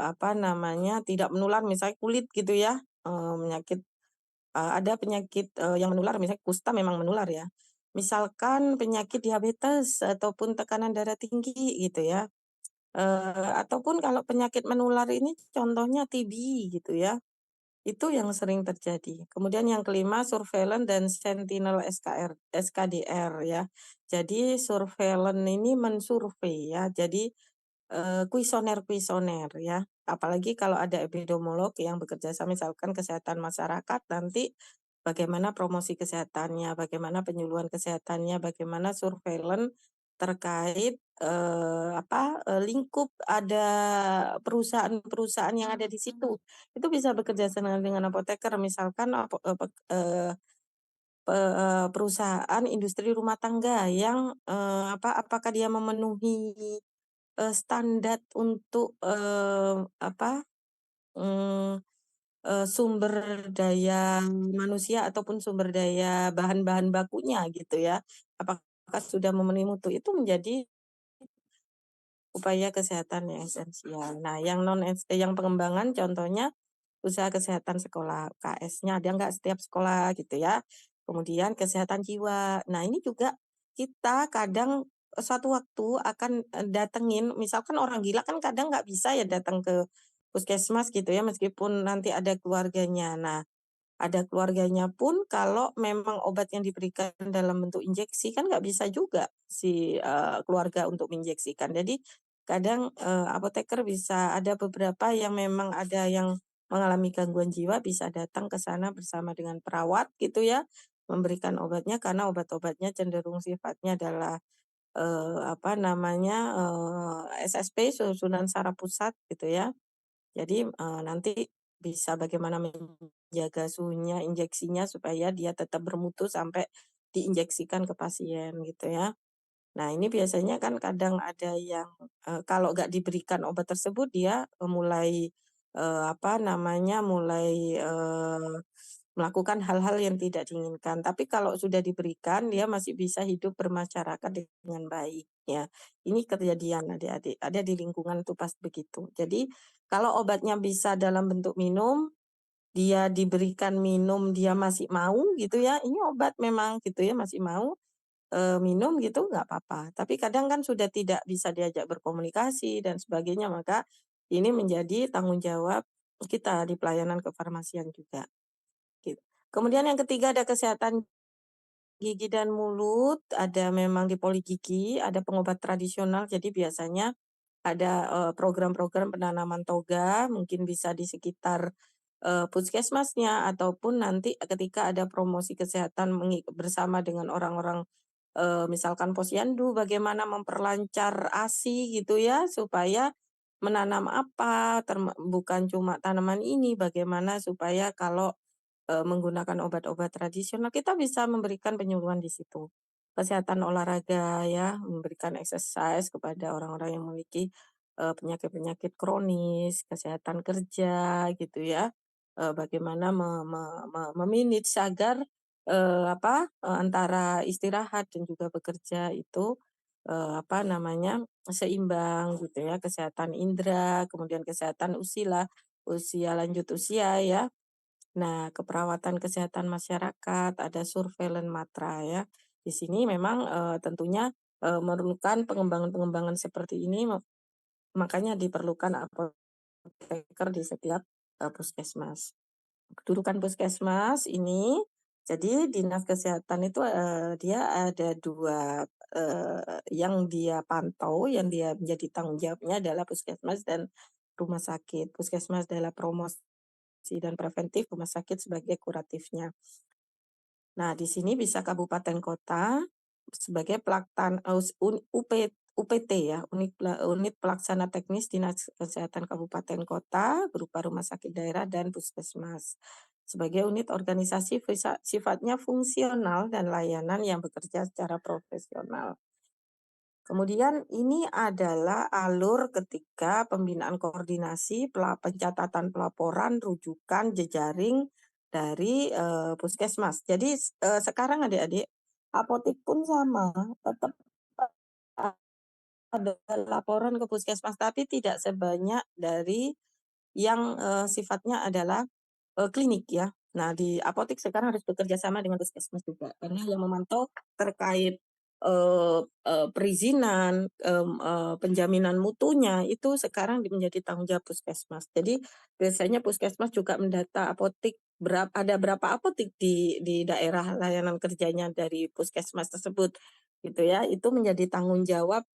apa namanya, tidak menular misalnya kulit gitu ya, penyakit ada penyakit, yang menular misalnya kusta memang menular ya. Misalkan penyakit diabetes ataupun tekanan darah tinggi gitu ya, ataupun kalau penyakit menular ini contohnya TB gitu ya. Itu yang sering terjadi. Kemudian yang kelima, surveillance dan sentinel SKDR ya. Jadi surveillance ini mensurvei ya. Jadi kuisoner-kuisoner ya. Apalagi kalau ada epidemiolog yang bekerja sama misalkan kesehatan masyarakat, nanti bagaimana promosi kesehatannya, bagaimana penyuluhan kesehatannya, bagaimana surveillance terkait lingkup ada perusahaan-perusahaan yang ada di situ. Itu bisa bekerja sama dengan apoteker misalkan perusahaan industri rumah tangga yang apakah dia memenuhi standar untuk, mmm, sumber daya manusia ataupun sumber daya bahan-bahan bakunya gitu ya. Apakah sudah memenuhi mutu, itu menjadi upaya kesehatan yang esensial. Nah, yang pengembangan contohnya usaha kesehatan sekolah, UKS-nya ada nggak setiap sekolah gitu ya. Kemudian kesehatan jiwa. Nah, ini juga kita kadang suatu waktu akan, datengin misalkan orang gila kan kadang nggak bisa ya datang ke puskesmas gitu ya, meskipun nanti ada keluarganya. Nah, ada keluarganya pun kalau memang obat yang diberikan dalam bentuk injeksi kan nggak bisa juga si, keluarga untuk menginjeksikan. Jadi kadang, apoteker bisa ada beberapa yang memang ada yang mengalami gangguan jiwa bisa datang ke sana bersama dengan perawat gitu ya, memberikan obatnya karena obat-obatnya cenderung sifatnya adalah, SSP, susunan saraf pusat gitu ya. Jadi, nanti bisa bagaimana menjaga suhunya, injeksinya supaya dia tetap bermutu sampai diinjeksikan ke pasien gitu ya. Nah ini biasanya kan kadang ada yang, kalau nggak diberikan obat tersebut dia, mulai, melakukan hal-hal yang tidak diinginkan. Tapi kalau sudah diberikan dia masih bisa hidup bermasyarakat dengan baik ya. Ini kejadian adik-adik, ada di lingkungan itu pasti begitu. Jadi kalau obatnya bisa dalam bentuk minum, dia diberikan minum dia masih mau gitu ya, ini obat memang gitu ya, masih mau, minum gitu nggak apa-apa. Tapi kadang kan sudah tidak bisa diajak berkomunikasi dan sebagainya, maka ini menjadi tanggung jawab kita di pelayanan kefarmasian juga, gitu. Kemudian yang ketiga ada kesehatan gigi dan mulut, ada memang di Poligigi, ada pengobat tradisional, jadi biasanya ada, program-program penanaman toga, mungkin bisa di sekitar, puskesmasnya ataupun nanti ketika ada promosi kesehatan bersama dengan orang-orang, misalkan posyandu, bagaimana memperlancar ASI gitu ya, supaya menanam apa, bukan cuma tanaman ini, bagaimana supaya kalau menggunakan obat-obat tradisional, kita bisa memberikan penyuluhan di situ. Kesehatan olahraga ya, memberikan exercise kepada orang-orang yang memiliki, penyakit-penyakit kronis, kesehatan kerja gitu ya, bagaimana me-manage agar, antara istirahat dan juga bekerja itu, seimbang gitu ya, kesehatan indera, kemudian kesehatan usia lanjut usia ya. Nah, keperawatan kesehatan masyarakat, ada surveillance matra ya. Di sini memang, tentunya, memerlukan pengembangan-pengembangan seperti ini, makanya diperlukan apoteker di setiap, puskesmas. Kedudukan puskesmas ini, jadi dinas kesehatan itu, dia ada 2 yang dia pantau, yang dia menjadi tanggung jawabnya adalah puskesmas dan rumah sakit. Puskesmas adalah promosi dan preventif, rumah sakit sebagai kuratifnya. Nah, di sini bisa kabupaten kota sebagai UPT ya, unit pelaksana teknis Dinas Kesehatan Kabupaten Kota berupa rumah sakit daerah dan puskesmas. Sebagai unit organisasi sifatnya fungsional dan layanan yang bekerja secara profesional. Kemudian ini adalah alur ketika pembinaan koordinasi, pencatatan pelaporan, rujukan, jejaring dari, puskesmas. Jadi, sekarang adik-adik apotik pun sama, tetap ada laporan ke puskesmas, tapi tidak sebanyak dari yang, sifatnya adalah klinik ya. Nah, di apotik sekarang harus bekerja sama dengan puskesmas juga, karena yang memantau terkait, perizinan, penjaminan mutunya itu sekarang menjadi tanggung jawab puskesmas. Jadi biasanya puskesmas juga mendata apotik, ada berapa apotik di daerah layanan kerjanya dari puskesmas tersebut, gitu ya. Itu menjadi tanggung jawab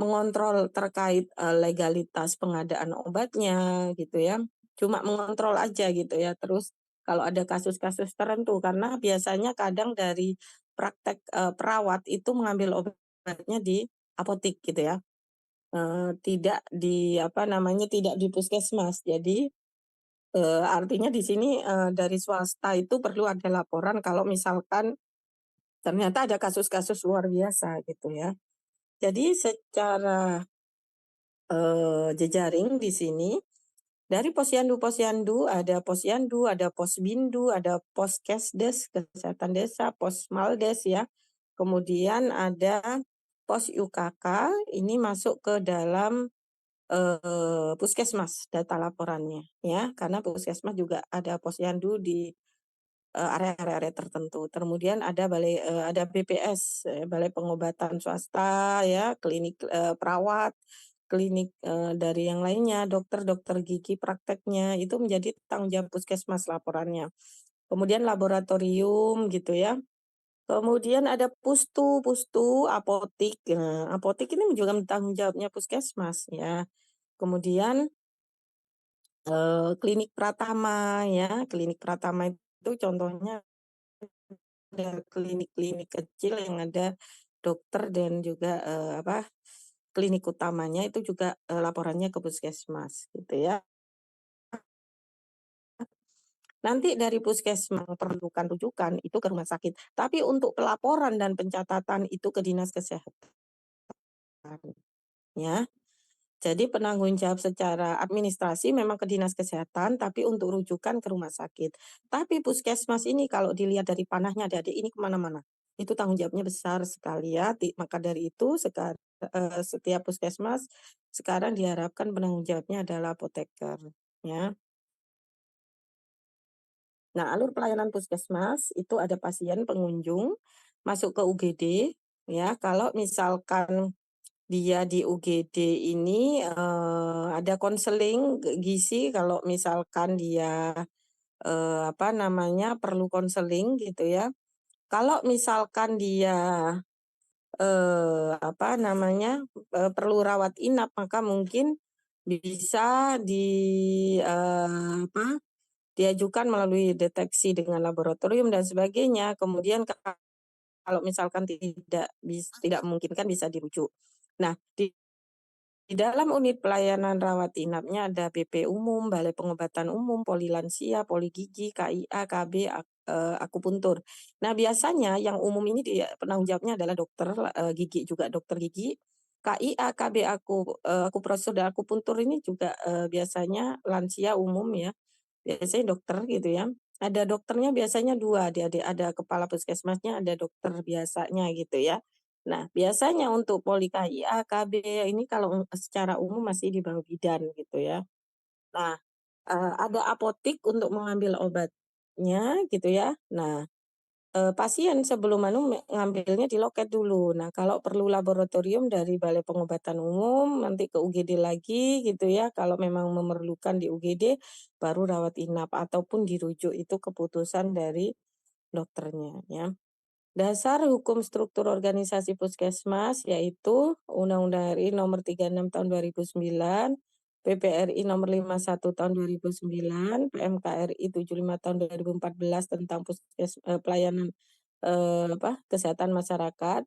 mengontrol terkait, legalitas pengadaan obatnya gitu ya, cuma mengontrol aja gitu ya. Terus kalau ada kasus-kasus tertentu karena biasanya kadang dari praktek, perawat itu mengambil obatnya di apotik gitu ya, tidak di apa namanya, tidak di puskesmas. Jadi, artinya di sini, dari swasta itu perlu ada laporan kalau misalkan ternyata ada kasus-kasus luar biasa gitu ya. Jadi secara jejaring di sini. Dari Posyandu-Posyandu, ada Posyandu, ada Posbindu, ada Poskesdes, Kesehatan Desa, Posmaldes ya. Kemudian ada Pos UKK, ini masuk ke dalam puskesmas data laporannya ya, karena puskesmas juga ada Posyandu di area-area tertentu. Kemudian ada BPS, Balai Pengobatan Swasta ya, klinik, perawat, klinik, dari yang lainnya, dokter-dokter gigi prakteknya, itu menjadi tanggung jawab puskesmas laporannya. Kemudian laboratorium gitu ya. Kemudian ada pustu, apotik. Nah, apotik ini juga tanggung jawabnya puskesmas ya. Kemudian, klinik Pratama ya, klinik Pratama itu contohnya ada klinik-klinik kecil yang ada dokter dan juga, klinik utamanya itu juga, laporannya ke puskesmas gitu ya. Nanti dari puskesmas perlukan rujukan itu ke rumah sakit, tapi untuk pelaporan dan pencatatan itu ke dinas kesehatan ya. Jadi penanggung jawab secara administrasi memang ke dinas kesehatan, tapi untuk rujukan ke rumah sakit. Tapi puskesmas ini kalau dilihat dari panahnya adik-adik ini kemana-mana. Itu tanggung jawabnya besar sekali ya. Maka dari itu setiap puskesmas sekarang diharapkan penanggung jawabnya adalah apoteker. Ya. Nah, alur pelayanan puskesmas itu ada pasien pengunjung masuk ke UGD ya. Kalau misalkan dia di UGD ini, ada konseling gizi kalau misalkan dia, apa namanya, perlu konseling gitu ya. Kalau misalkan dia, apa namanya, perlu rawat inap, maka mungkin bisa apa, diajukan melalui deteksi dengan laboratorium dan sebagainya. Kemudian kalau misalkan tidak memungkinkan bisa dirujuk. Nah, di dalam unit pelayanan rawat inapnya ada BP umum, Balai Pengobatan Umum, Poli Lansia, Poli Gigi, KIA, KB, akupuntur. Nah, biasanya yang umum ini penanggung jawabnya adalah dokter gigi juga dokter gigi. KIA, KB, akuprofesor dan akupuntur ini juga biasanya lansia umum ya. Biasanya dokter gitu ya. Ada dokternya biasanya 2, ada kepala puskesmasnya, ada dokter biasanya gitu ya. Nah, biasanya untuk poli KIA, KB ini kalau secara umum masih di bawah bidan gitu ya. Nah, ada apotik untuk mengambil obatnya gitu ya. Nah, pasien sebelum ngambilnya di loket dulu. Nah, kalau perlu laboratorium dari Balai Pengobatan Umum, nanti ke UGD lagi gitu ya. Kalau memang memerlukan di UGD, baru rawat inap ataupun dirujuk itu keputusan dari dokternya ya. Dasar hukum struktur organisasi puskesmas yaitu Undang-Undang RI Nomor 36 Tahun 2009, PPRI Nomor 51 Tahun 2009, PMKRI 75 Tahun 2014 tentang pelayanan kesehatan masyarakat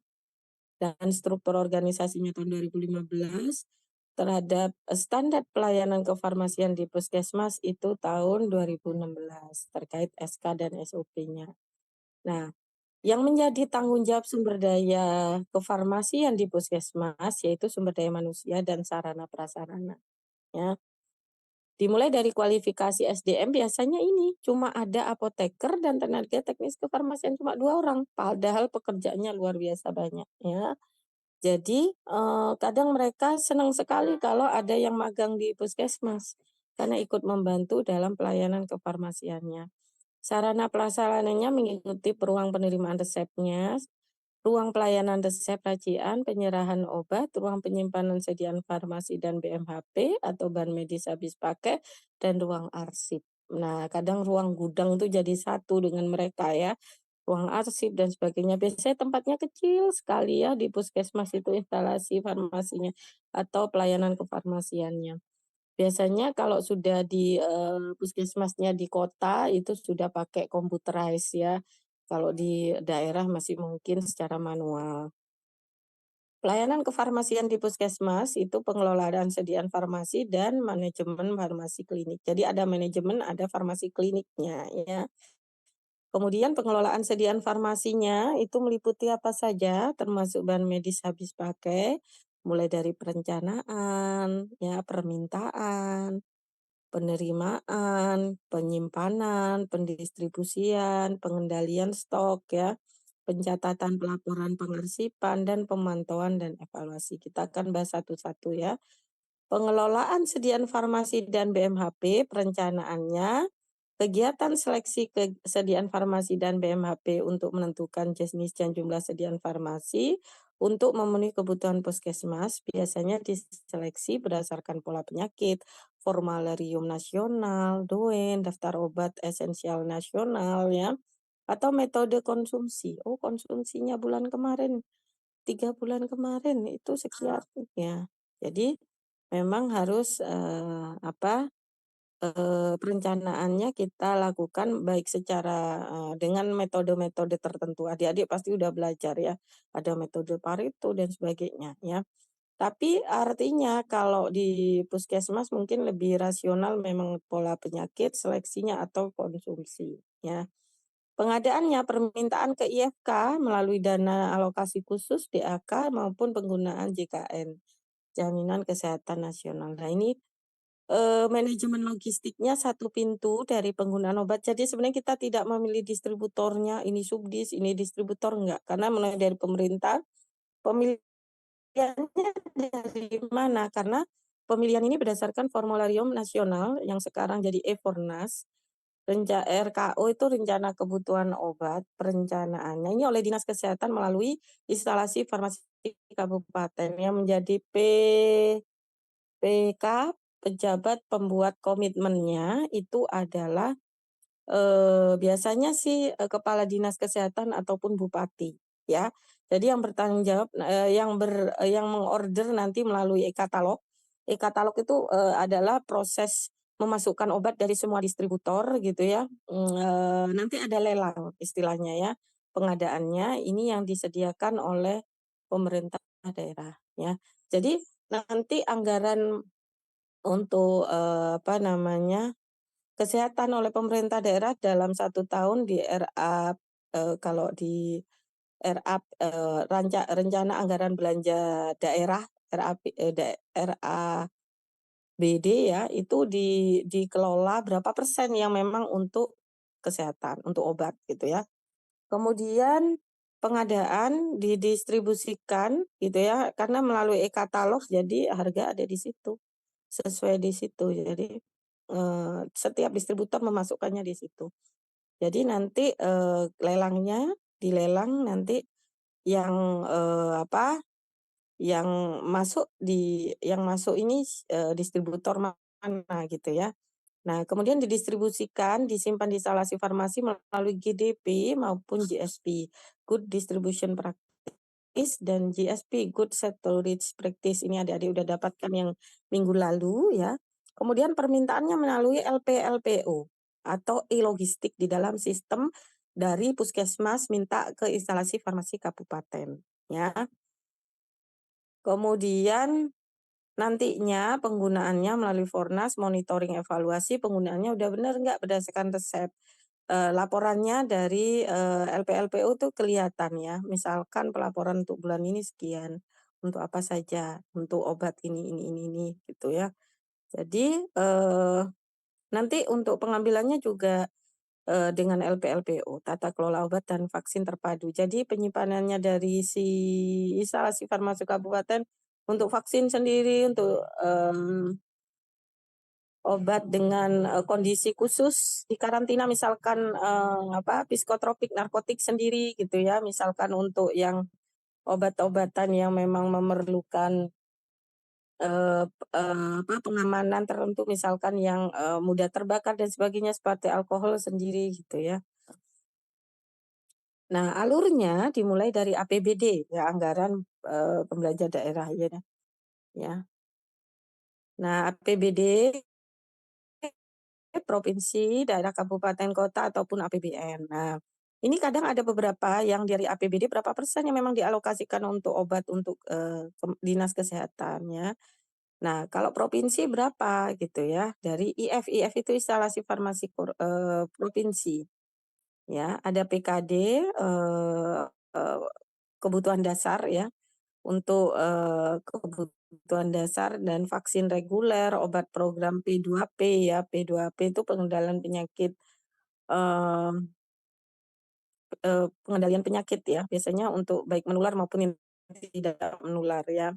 dan struktur organisasinya tahun 2015 terhadap standar pelayanan kefarmasian di puskesmas itu tahun 2016 terkait SK dan SOP-nya. Nah, yang menjadi tanggung jawab sumber daya kefarmasian di puskesmas yaitu sumber daya manusia dan sarana prasarana ya. Dimulai dari kualifikasi SDM biasanya ini, cuma ada apoteker dan tenaga teknis kefarmasian cuma 2 orang, padahal pekerjaannya luar biasa banyak ya. Jadi, kadang mereka senang sekali kalau ada yang magang di puskesmas, karena ikut membantu dalam pelayanan kefarmasiannya. Sarana prasarananya mengikuti ruang penerimaan resepnya, ruang pelayanan resep racian, penyerahan obat, ruang penyimpanan sediaan farmasi dan BMHP atau bahan medis habis pakai, dan ruang arsip. Nah, kadang ruang gudang itu jadi satu dengan mereka ya, ruang arsip dan sebagainya. Biasanya tempatnya kecil sekali ya di puskesmas itu instalasi farmasinya atau pelayanan kefarmasiannya. Biasanya kalau sudah di, puskesmasnya di kota itu sudah pakai computerized ya, kalau di daerah masih mungkin secara manual. Pelayanan kefarmasian di puskesmas itu pengelolaan sediaan farmasi dan manajemen farmasi klinik. Jadi ada manajemen, ada farmasi kliniknya ya. Kemudian pengelolaan sediaan farmasinya itu meliputi apa saja, termasuk bahan medis habis pakai, mulai dari perencanaan, ya, permintaan, penerimaan, penyimpanan, pendistribusian, pengendalian stok ya, pencatatan pelaporan pengarsipan, dan pemantauan dan evaluasi. Kita akan bahas satu-satu ya. Pengelolaan sediaan farmasi dan BMHP, perencanaannya, kegiatan seleksi kesediaan farmasi dan BMHP untuk menentukan jenis dan jumlah sediaan farmasi untuk memenuhi kebutuhan puskesmas, biasanya diseleksi berdasarkan pola penyakit, formularium nasional, DOEN, daftar obat esensial nasional ya, atau metode konsumsi. Oh, konsumsinya bulan kemarin, 3 bulan kemarin itu sekian ya. Jadi memang harus, perencanaannya kita lakukan baik secara, dengan metode-metode tertentu. Adik-adik pasti udah belajar ya, ada metode Pareto dan sebagainya ya. Tapi artinya kalau di puskesmas mungkin lebih rasional memang pola penyakit, seleksinya atau konsumsi ya. Pengadaannya permintaan ke IFK melalui dana alokasi khusus DAK maupun penggunaan JKN, Jaminan Kesehatan Nasional. Nah ini manajemen logistiknya satu pintu dari penggunaan obat. Jadi sebenarnya kita tidak memilih distributornya, ini subdis, ini distributor, enggak. Karena mulai dari pemerintah, pemilihannya dari mana? Karena pemilihan ini berdasarkan formularium nasional yang sekarang jadi E-Fornas, RKO itu rencana kebutuhan obat, perencanaannya ini oleh Dinas Kesehatan melalui instalasi farmasi kabupaten yang menjadi PK, pejabat pembuat komitmennya itu adalah, biasanya sih, kepala dinas kesehatan ataupun bupati, ya. Jadi yang bertanggung jawab, yang mengorder nanti melalui e-katalog. E-katalog itu, adalah proses memasukkan obat dari semua distributor gitu ya, nanti ada lelang istilahnya ya, pengadaannya ini yang disediakan oleh pemerintah daerah, ya. Jadi nanti anggaran untuk, kesehatan oleh pemerintah daerah dalam 1 tahun di RA, kalau di RA, rencana anggaran belanja daerah, RAP, RABD ya, itu dikelola berapa persen yang memang untuk kesehatan, untuk obat gitu ya. Kemudian pengadaan didistribusikan gitu ya, karena melalui e-katalog jadi harga ada di situ. Sesuai di situ. Jadi, setiap distributor memasukkannya di situ. Jadi nanti, dilelang nanti yang, yang masuk ini, distributor mana gitu ya. Nah, kemudian didistribusikan, disimpan di instalasi farmasi melalui GDP maupun GSP, Good Distribution Practice, dan GSP, Good Storage Practice. Ini adik-adik udah dapatkan yang minggu lalu ya. Kemudian permintaannya melalui LPLPO atau e-logistik di dalam sistem dari puskesmas minta ke instalasi farmasi kabupaten ya. Kemudian nantinya penggunaannya melalui Fornas, monitoring evaluasi penggunaannya udah benar nggak berdasarkan resep. Laporannya dari, LPLPU tuh kelihatan ya, misalkan pelaporan untuk bulan ini sekian, untuk apa saja, untuk obat ini gitu ya. Jadi, nanti untuk pengambilannya juga, dengan LPLPO, Tata Kelola Obat dan Vaksin Terpadu. Jadi penyimpanannya dari si instalasi farmasi kabupaten untuk vaksin sendiri, untuk, obat dengan, kondisi khusus di karantina misalkan, psikotropik, narkotik sendiri gitu ya, misalkan untuk yang obat-obatan yang memang memerlukan, pengamanan tertentu misalkan yang, mudah terbakar dan sebagainya seperti alkohol sendiri gitu ya. Nah, alurnya dimulai dari APBD ya, anggaran, pembelanja daerah ya. Nah, APBD provinsi, daerah kabupaten kota ataupun APBN. Nah, ini kadang ada beberapa yang dari APBD berapa persen yang memang dialokasikan untuk obat untuk, dinas kesehatan ya. Nah, kalau provinsi berapa gitu ya, dari IF. IF itu instalasi farmasi provinsi ya, ada PKD, eee, kebutuhan dasar ya, untuk, kebutuhan dasar dan vaksin reguler, obat program P2P ya, P2P itu pengendalian penyakit, eee pengendalian penyakit ya, biasanya untuk baik menular maupun yang tidak menular ya.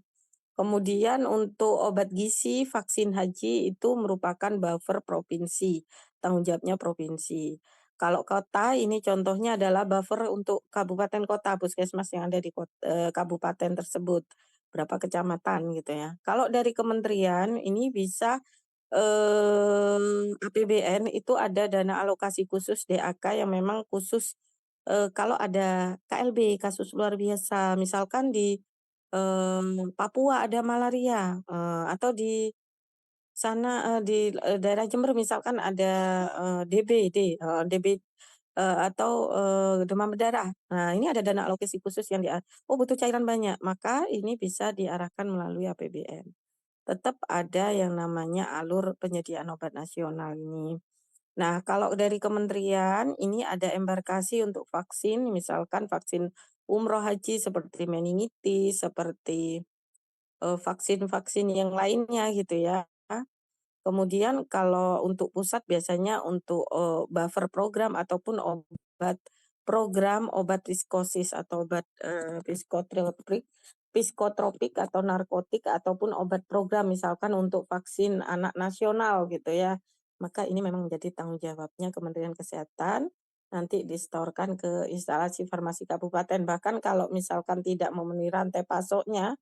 Kemudian untuk obat gizi, vaksin haji itu merupakan buffer provinsi, tanggung jawabnya provinsi. Kalau kota ini contohnya adalah buffer untuk kabupaten kota, puskesmas yang ada di kabupaten tersebut, berapa kecamatan gitu ya. Kalau dari kementerian ini bisa, APBN itu ada dana alokasi khusus DAK yang memang khusus, kalau ada KLB, kasus luar biasa, misalkan di Papua ada malaria, atau di sana, di, daerah Jember misalkan ada, DB, atau, demam berdarah. Nah, ini ada dana alokasi khusus yang butuh cairan banyak, maka ini bisa diarahkan melalui APBN. Tetap ada yang namanya alur penyediaan obat nasional ini. Nah, kalau dari kementerian ini ada embarkasi untuk vaksin, misalkan vaksin umroh haji seperti meningitis, seperti vaksin-vaksin yang lainnya gitu ya. Kemudian kalau untuk pusat biasanya untuk, buffer program ataupun obat program obat viskosis atau obat, psikotropik atau narkotik ataupun obat program misalkan untuk vaksin anak nasional gitu ya. Maka ini memang menjadi tanggung jawabnya Kementerian Kesehatan, nanti disetorkan ke instalasi farmasi kabupaten. Bahkan kalau misalkan tidak memenuhi rantai pasoknya,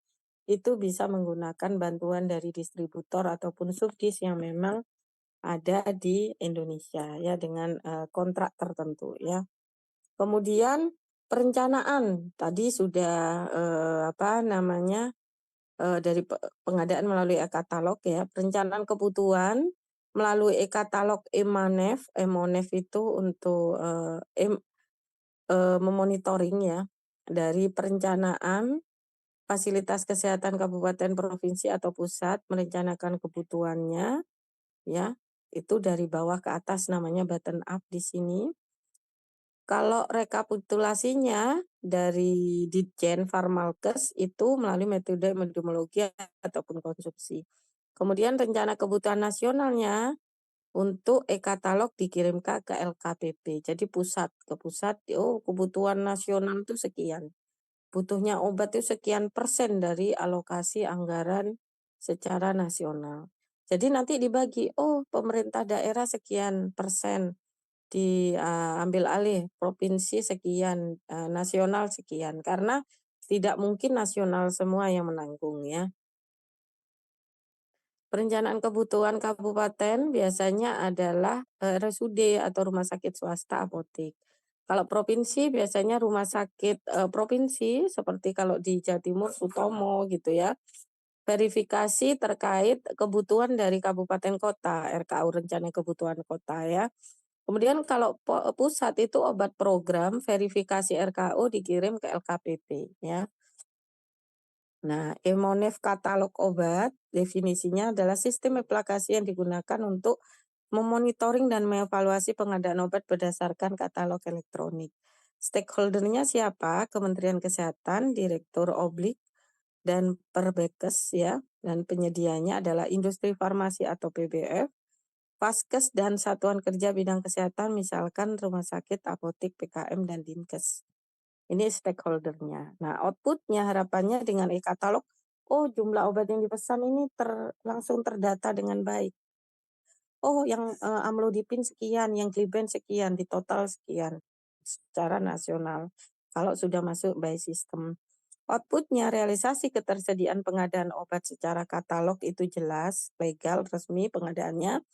itu bisa menggunakan bantuan dari distributor ataupun subdis yang memang ada di Indonesia ya dengan, kontrak tertentu ya. Kemudian perencanaan tadi sudah, dari pengadaan melalui e-katalog ya, perencanaan kebutuhan melalui e-katalog Emanef. Emonef itu untuk, memonitoring ya, dari perencanaan fasilitas kesehatan kabupaten, provinsi, atau pusat merencanakan kebutuhannya, ya, itu dari bawah ke atas namanya bottom up di sini. Kalau rekapitulasinya dari Ditjen Farmalkes itu melalui metode epidemiologi ataupun konsumsi. Kemudian rencana kebutuhan nasionalnya untuk e-katalog dikirimkan ke LKPP. Jadi ke pusat, kebutuhan nasional itu sekian. Butuhnya obat itu sekian persen dari alokasi anggaran secara nasional. Jadi nanti dibagi, pemerintah daerah sekian persen diambil alih, provinsi sekian, nasional sekian. Karena tidak mungkin nasional semua yang menanggung ya. Perencanaan kebutuhan kabupaten biasanya adalah, RSUD atau rumah sakit swasta apotek. Kalau provinsi biasanya rumah sakit, provinsi seperti kalau di Jawa Timur Sutomo gitu ya. Verifikasi terkait kebutuhan dari kabupaten kota, RKU Rencana Kebutuhan Kota ya. Kemudian kalau pusat itu obat program, verifikasi RKU dikirim ke LKPP ya. Nah, Emonef katalog obat, definisinya adalah sistem aplikasi yang digunakan untuk memonitoring dan mengevaluasi pengadaan obat berdasarkan katalog elektronik. Stakeholder-nya siapa? Kementerian Kesehatan, Direktur Oblik, dan Perbekes ya, dan penyedianya adalah industri farmasi atau PBF, Vaskes dan satuan kerja bidang kesehatan misalkan rumah sakit, apotek, PKM, dan Dinkes. Ini stakeholder-nya. Nah, output-nya harapannya dengan e-katalog, oh jumlah obat yang dipesan ini langsung terdata dengan baik. Oh yang amlodipin sekian, yang gliben sekian, di total sekian secara nasional. Kalau sudah masuk by system. Output-nya realisasi ketersediaan pengadaan obat secara katalog itu jelas, legal, resmi pengadaannya.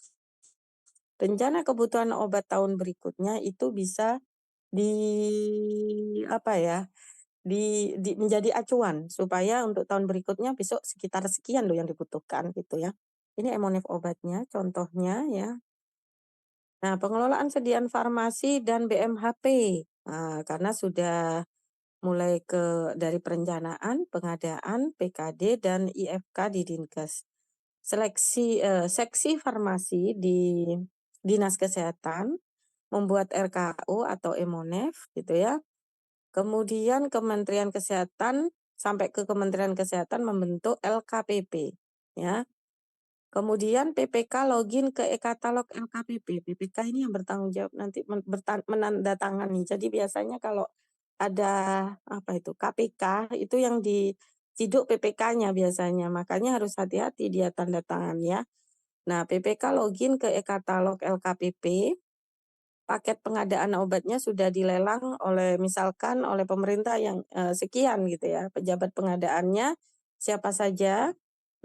Rencana kebutuhan obat tahun berikutnya itu bisa di apa ya, menjadi acuan supaya untuk tahun berikutnya besok sekitar sekian loh yang dibutuhkan gitu ya. Ini Emonef obatnya contohnya ya. Nah, pengelolaan sediaan farmasi dan BMHP. Nah, karena sudah mulai dari perencanaan, pengadaan, PKD dan IFK di Dinkes. Seksi farmasi di Dinas Kesehatan membuat RKU atau Emonef gitu ya. Kemudian Kementerian Kesehatan sampai ke Kementerian Kesehatan membentuk LKPP ya. Kemudian PPK login ke e-katalog LKPP. PPK ini yang bertanggung jawab nanti menandatangani. Jadi biasanya kalau ada apa itu KPK itu yang diciduk PPK-nya biasanya. Makanya harus hati-hati dia tanda tangan ya. Nah, PPK login ke e-katalog LKPP. Paket pengadaan obatnya sudah dilelang oleh misalkan oleh pemerintah yang sekian gitu ya. Pejabat pengadaannya siapa saja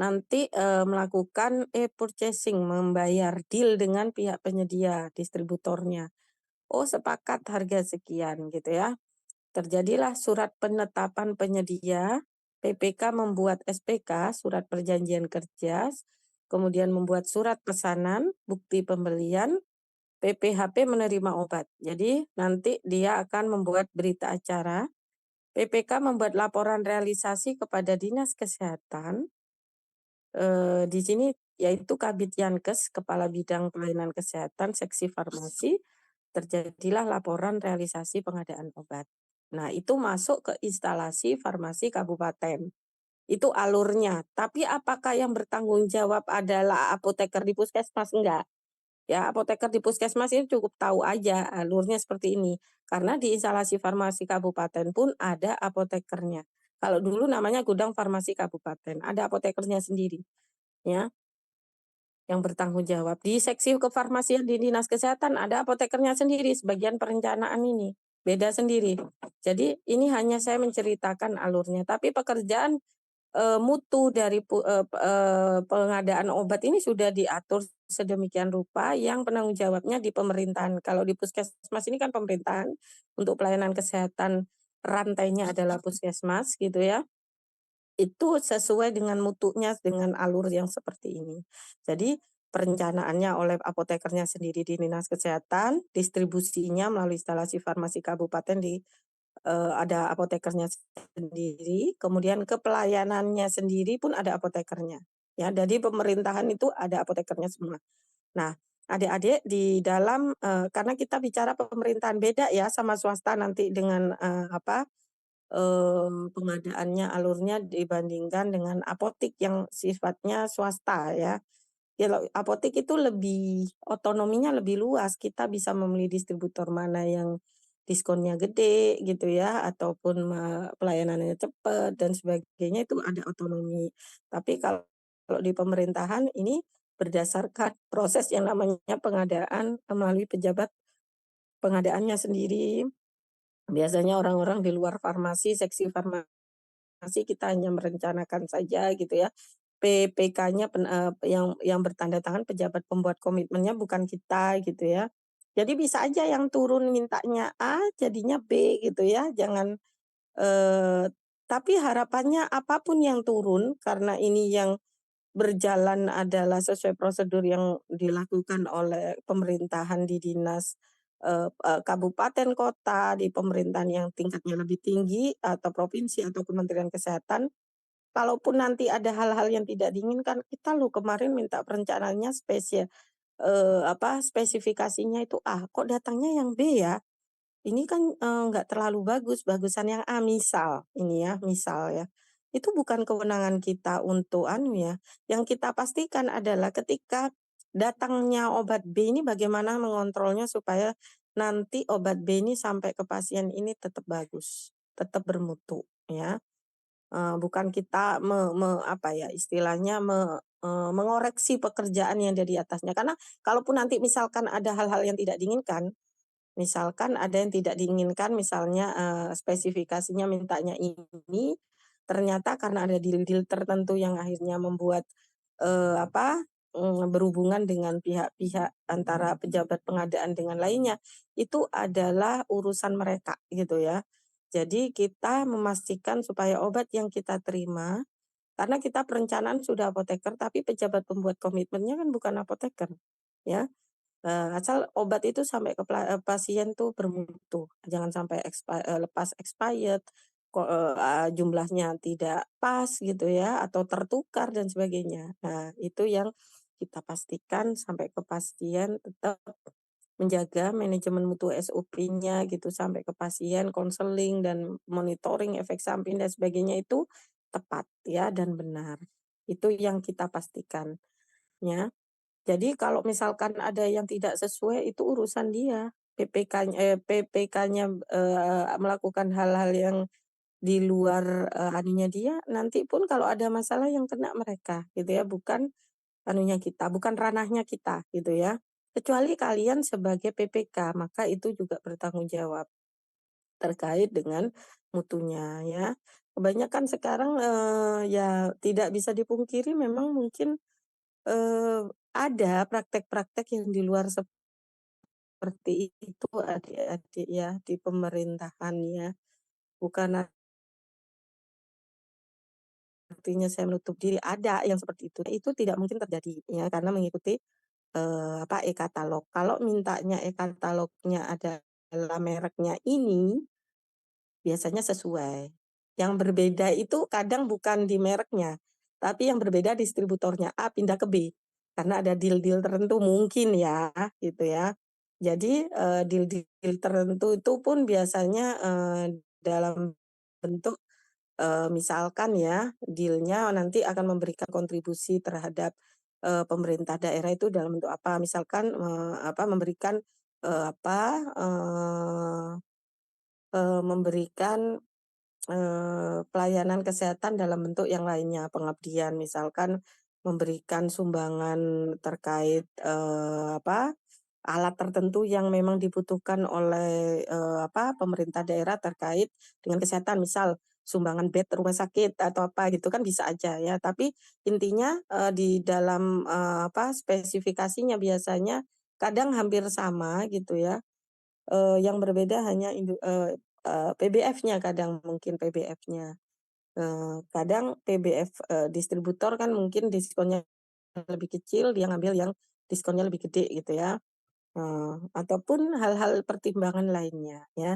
nanti melakukan e-purchasing, membayar deal dengan pihak penyedia, distributornya. Oh, sepakat harga sekian gitu ya. Terjadilah surat penetapan penyedia, PPK membuat SPK, surat perjanjian kerja, kemudian membuat surat pesanan, bukti pembelian, PPHP menerima obat. Jadi nanti dia akan membuat berita acara, PPK membuat laporan realisasi kepada Dinas Kesehatan, di sini yaitu Kabid Yankes, Kepala Bidang Pelayanan Kesehatan, Seksi Farmasi, terjadilah laporan realisasi pengadaan obat. Nah, itu masuk ke instalasi farmasi kabupaten. Itu alurnya. Tapi apakah yang bertanggung jawab adalah apoteker di puskesmas? Enggak. Ya, apoteker di puskesmas ini cukup tahu aja alurnya seperti ini. Karena di instalasi farmasi kabupaten pun ada apotekernya. Kalau dulu namanya gudang farmasi kabupaten, ada apotekernya sendiri. Ya, yang bertanggung jawab. Di seksi kefarmasian di Dinas Kesehatan ada apotekernya sendiri, sebagian perencanaan ini beda sendiri. Jadi ini hanya saya menceritakan alurnya, tapi pekerjaan mutu dari pengadaan obat ini sudah diatur sedemikian rupa yang penanggung jawabnya di pemerintahan. Kalau di puskesmas ini kan pemerintahan, untuk pelayanan kesehatan rantainya adalah puskesmas gitu ya. Itu sesuai dengan mutunya, dengan alur yang seperti ini. Jadi perencanaannya oleh apotekernya sendiri di Dinas Kesehatan, distribusinya melalui instalasi farmasi kabupaten ada apotekernya sendiri, kemudian ke pelayanannya sendiri pun ada apotekernya. Ya, jadi pemerintahan itu ada apotekernya semua. Nah, adik-adik di dalam karena kita bicara pemerintahan beda ya sama swasta nanti dengan pengadaannya, alurnya dibandingkan dengan apotik yang sifatnya swasta ya. Kalau apotik itu lebih otonominya lebih luas, kita bisa memilih distributor mana yang diskonnya gede gitu ya, ataupun pelayanannya cepat dan sebagainya itu ada otonomi. Tapi kalau di pemerintahan ini berdasarkan proses yang namanya pengadaan melalui pejabat pengadaannya sendiri. Biasanya orang-orang di luar farmasi, seksi farmasi kita hanya merencanakan saja gitu ya. PPK-nya yang bertanda tangan pejabat pembuat komitmennya bukan kita gitu ya. Jadi bisa aja yang turun mintanya A jadinya B gitu ya. Jangan tapi harapannya apapun yang turun karena ini yang berjalan adalah sesuai prosedur yang dilakukan oleh pemerintahan di dinas kabupaten kota, di pemerintahan yang tingkatnya lebih tinggi atau provinsi atau Kementerian Kesehatan. Kalaupun nanti ada hal-hal yang tidak diinginkan, kita loh kemarin minta perencanaannya spesifikasinya itu A, kok datangnya yang B ya? Ini kan nggak terlalu bagus, bagusan yang A misal, ini ya, misal ya. itu bukan kewenangan kita untuk anu ya, yang kita pastikan adalah ketika datangnya obat B ini bagaimana mengontrolnya supaya nanti obat B ini sampai ke pasien ini tetap bagus, tetap bermutu ya. Bukan kita apa ya, istilahnya mengoreksi pekerjaan yang ada di atasnya. Karena kalaupun nanti misalkan ada hal-hal yang tidak diinginkan, misalkan ada yang tidak diinginkan misalnya, spesifikasinya mintanya ini, ternyata karena ada deal-deal tertentu yang akhirnya membuat, berhubungan dengan pihak-pihak antara pejabat pengadaan dengan lainnya, itu adalah urusan mereka gitu ya. Jadi kita memastikan supaya obat yang kita terima karena kita perencanaan sudah apoteker, tapi pejabat pembuat komitmennya kan bukan apoteker, ya. Asal obat itu sampai ke pasien tuh bermutu, jangan sampai lepas expired, jumlahnya tidak pas gitu ya, atau tertukar dan sebagainya. Nah, itu yang kita pastikan sampai ke pasien tetap menjaga manajemen mutu SOP-nya gitu, sampai ke pasien, konseling dan monitoring efek samping dan sebagainya itu tepat ya dan benar. Itu yang kita pastikan, ya. Jadi kalau misalkan ada yang tidak sesuai itu urusan dia, PPK-nya, melakukan hal-hal yang di luar, anunya dia, nanti pun kalau ada masalah yang kena mereka gitu ya, bukan anunya kita, bukan ranahnya kita gitu ya. Kecuali kalian sebagai PPK, maka itu juga bertanggung jawab terkait dengan mutunya ya. Kebanyakan sekarang, ya tidak bisa dipungkiri memang mungkin ada praktek-praktek yang di luar seperti itu adik-adik ya, di pemerintahan ya. Bukan artinya saya menutup diri, ada yang seperti itu. Itu tidak mungkin terjadi ya, karena mengikuti, e-katalog. Kalau mintanya e-katalognya adalah mereknya ini, biasanya sesuai. Yang berbeda itu kadang bukan di mereknya, tapi yang berbeda distributornya A pindah ke B. Karena ada deal-deal tertentu mungkin ya, gitu ya. Jadi, deal-deal tertentu itu pun biasanya, dalam bentuk, misalkan ya, deal-nya nanti akan memberikan kontribusi terhadap, pemerintah daerah itu dalam bentuk apa, misalkan, memberikan, memberikan pelayanan kesehatan dalam bentuk yang lainnya, pengabdian, misalkan memberikan sumbangan terkait, alat tertentu yang memang dibutuhkan oleh, pemerintah daerah terkait dengan kesehatan, misal sumbangan bed rumah sakit atau apa gitu kan bisa aja ya. Tapi intinya, di dalam, spesifikasinya biasanya kadang hampir sama gitu ya, yang berbeda hanya PBF-nya kadang mungkin PBF-nya. Kadang PBF, distributor kan mungkin diskonnya lebih kecil, dia ngambil yang diskonnya lebih gede gitu ya, ataupun hal-hal pertimbangan lainnya ya.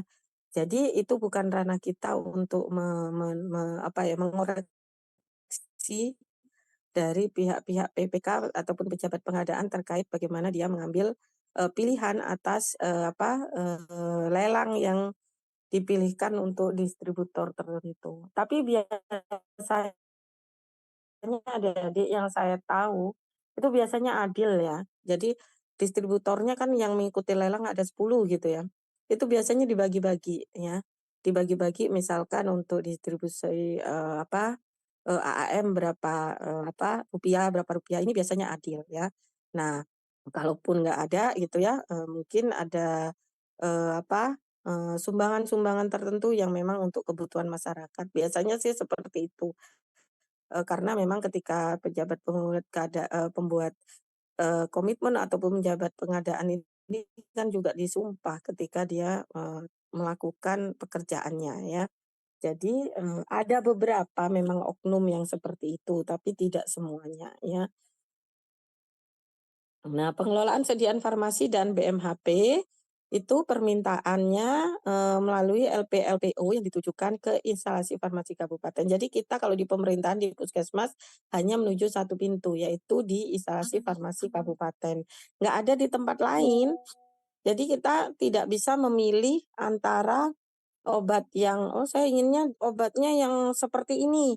Jadi itu bukan ranah kita untuk me me me apa ya, mengoreksi dari pihak-pihak PPK ataupun pejabat pengadaan terkait bagaimana dia mengambil, pilihan atas, lelang yang dipilihkan untuk distributor tertentu. Tapi biasanya adik-adik yang saya tahu, itu biasanya adil ya. Jadi distributornya kan yang mengikuti lelang ada 10 gitu ya. Itu biasanya dibagi-bagi ya. Dibagi-bagi misalkan untuk distribusi, AAM berapa rupiah, ini biasanya adil ya. Nah, kalaupun nggak ada gitu ya, mungkin ada, sumbangan-sumbangan tertentu yang memang untuk kebutuhan masyarakat. Biasanya sih seperti itu. Karena memang ketika pejabat pembuat, komitmen ataupun pejabat pengadaan ini kan juga disumpah ketika dia, melakukan pekerjaannya ya. Jadi, ada beberapa memang oknum yang seperti itu, tapi tidak semuanya ya. Nah, pengelolaan sediaan farmasi dan BMHP itu permintaannya, melalui LPLPO yang ditujukan ke instalasi farmasi kabupaten. Jadi kita kalau di pemerintahan di puskesmas hanya menuju satu pintu, yaitu di instalasi farmasi kabupaten. Nggak ada di tempat lain, jadi kita tidak bisa memilih antara obat yang, "Oh saya inginnya obatnya yang seperti ini."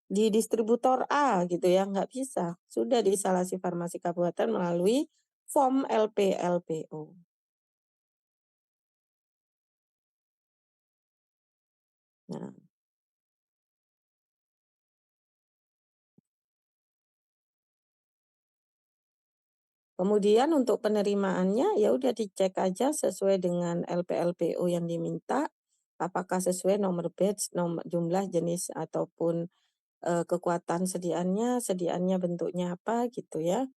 di distributor A gitu ya, nggak bisa. Sudah di instalasi farmasi kabupaten melalui form LPLPO. Nah, kemudian untuk penerimaannya ya udah dicek aja sesuai dengan LPLPO yang diminta, apakah sesuai nomor batch, jumlah, jenis ataupun kekuatan sediaannya bentuknya apa gitu ya.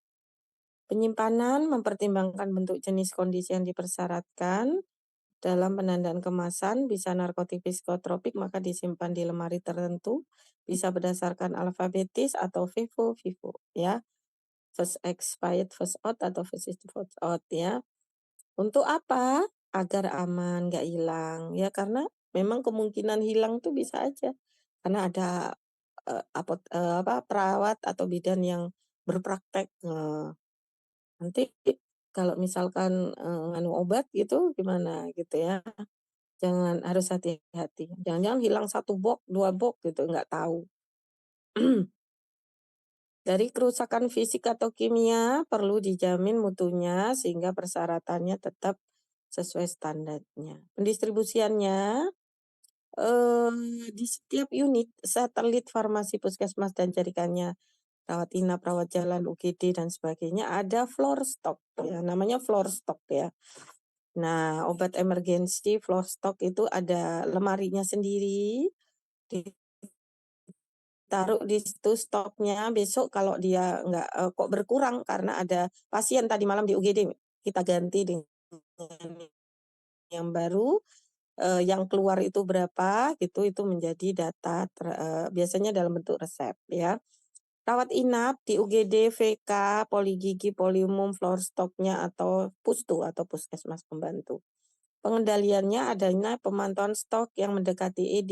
Penyimpanan mempertimbangkan bentuk, jenis, kondisi yang dipersyaratkan. Dalam penandaan kemasan bisa narkotik psikotropik maka disimpan di lemari tertentu, bisa berdasarkan alfabetis atau FIFO ya. First expired first out atau first in first out ya. Untuk apa? Agar aman, nggak hilang ya, karena memang kemungkinan hilang tuh bisa aja karena ada perawat atau bidan yang berpraktek. Nanti kalau misalkan nganu obat gitu gimana gitu ya. Jangan, harus hati-hati. Jangan-jangan hilang 1 box, 2 box gitu, nggak tahu. Dari kerusakan fisik atau kimia perlu dijamin mutunya sehingga persyaratannya tetap sesuai standarnya. Pendistribusiannya di setiap unit satelit farmasi puskesmas dan jaringannya rawat inap, rawat jalan, UGD dan sebagainya ada floor stock ya, namanya floor stock ya. Nah, obat emergensi floor stock itu ada lemarinya sendiri, ditaruh di situ stoknya, besok kalau dia nggak kok berkurang karena ada pasien tadi malam di UGD, kita ganti dengan yang baru, yang keluar itu berapa gitu, itu menjadi data biasanya dalam bentuk resep ya. Rawat inap di UGD, VK, poligigi, poliumum, floor stock-nya atau pustu atau puskesmas pembantu. Pengendaliannya adanya pemantauan stok yang mendekati ED,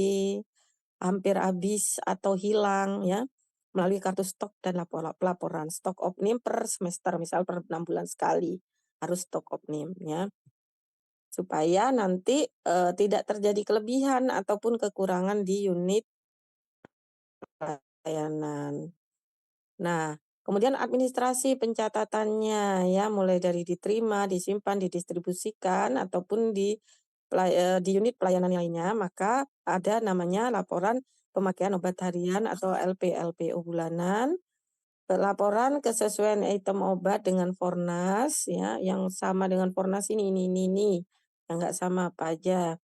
hampir habis atau hilang ya, melalui kartu stok dan pelaporan stok opnim per semester, misal per 6 bulan sekali harus stok opnim ya. Supaya nanti tidak terjadi kelebihan ataupun kekurangan di unit pelayanan. Nah, kemudian administrasi pencatatannya ya, mulai dari diterima, disimpan, didistribusikan ataupun di unit pelayanan lainnya, maka ada namanya laporan pemakaian obat harian atau LPLPO bulanan, laporan kesesuaian item obat dengan Fornas ya, yang sama dengan Fornas ini, yang enggak sama apa aja.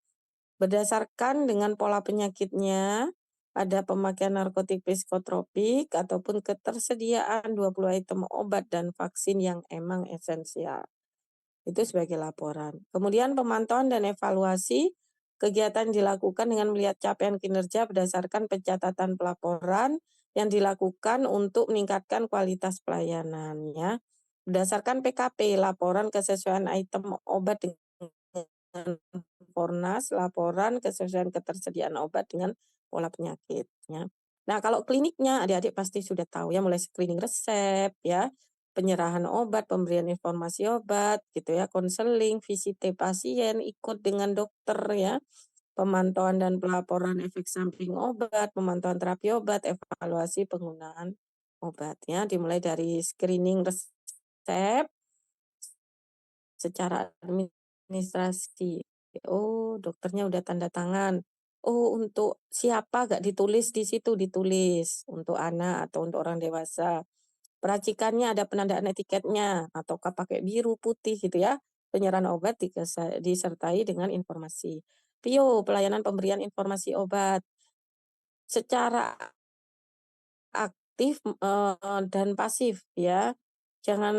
Berdasarkan dengan pola penyakitnya, ada pemakaian narkotik psikotropik ataupun ketersediaan 20 item obat dan vaksin yang emang esensial. Itu sebagai laporan. Kemudian pemantauan dan evaluasi kegiatan dilakukan dengan melihat capaian kinerja berdasarkan pencatatan pelaporan yang dilakukan untuk meningkatkan kualitas pelayanannya. Berdasarkan PKP, laporan kesesuaian item obat dengan Fornas, laporan kesesuaian ketersediaan obat dengan pola penyakitnya. Nah, kalau kliniknya adik-adik pasti sudah tahu ya, mulai screening resep ya, penyerahan obat, pemberian informasi obat gitu ya, konseling, visite pasien, ikut dengan dokter ya, pemantauan dan pelaporan efek samping obat, pemantauan terapi obat, evaluasi penggunaan obat ya, dimulai dari screening resep secara administrasi. Oh, dokternya udah tanda tangan. Oh, untuk siapa gak ditulis di situ, ditulis untuk anak atau untuk orang dewasa. Peracikannya ada penandaan etiketnya ataukah pakai biru, putih gitu ya. Penyerahan obat disertai dengan informasi. PIO, pelayanan pemberian informasi obat. Secara aktif dan pasif ya. Jangan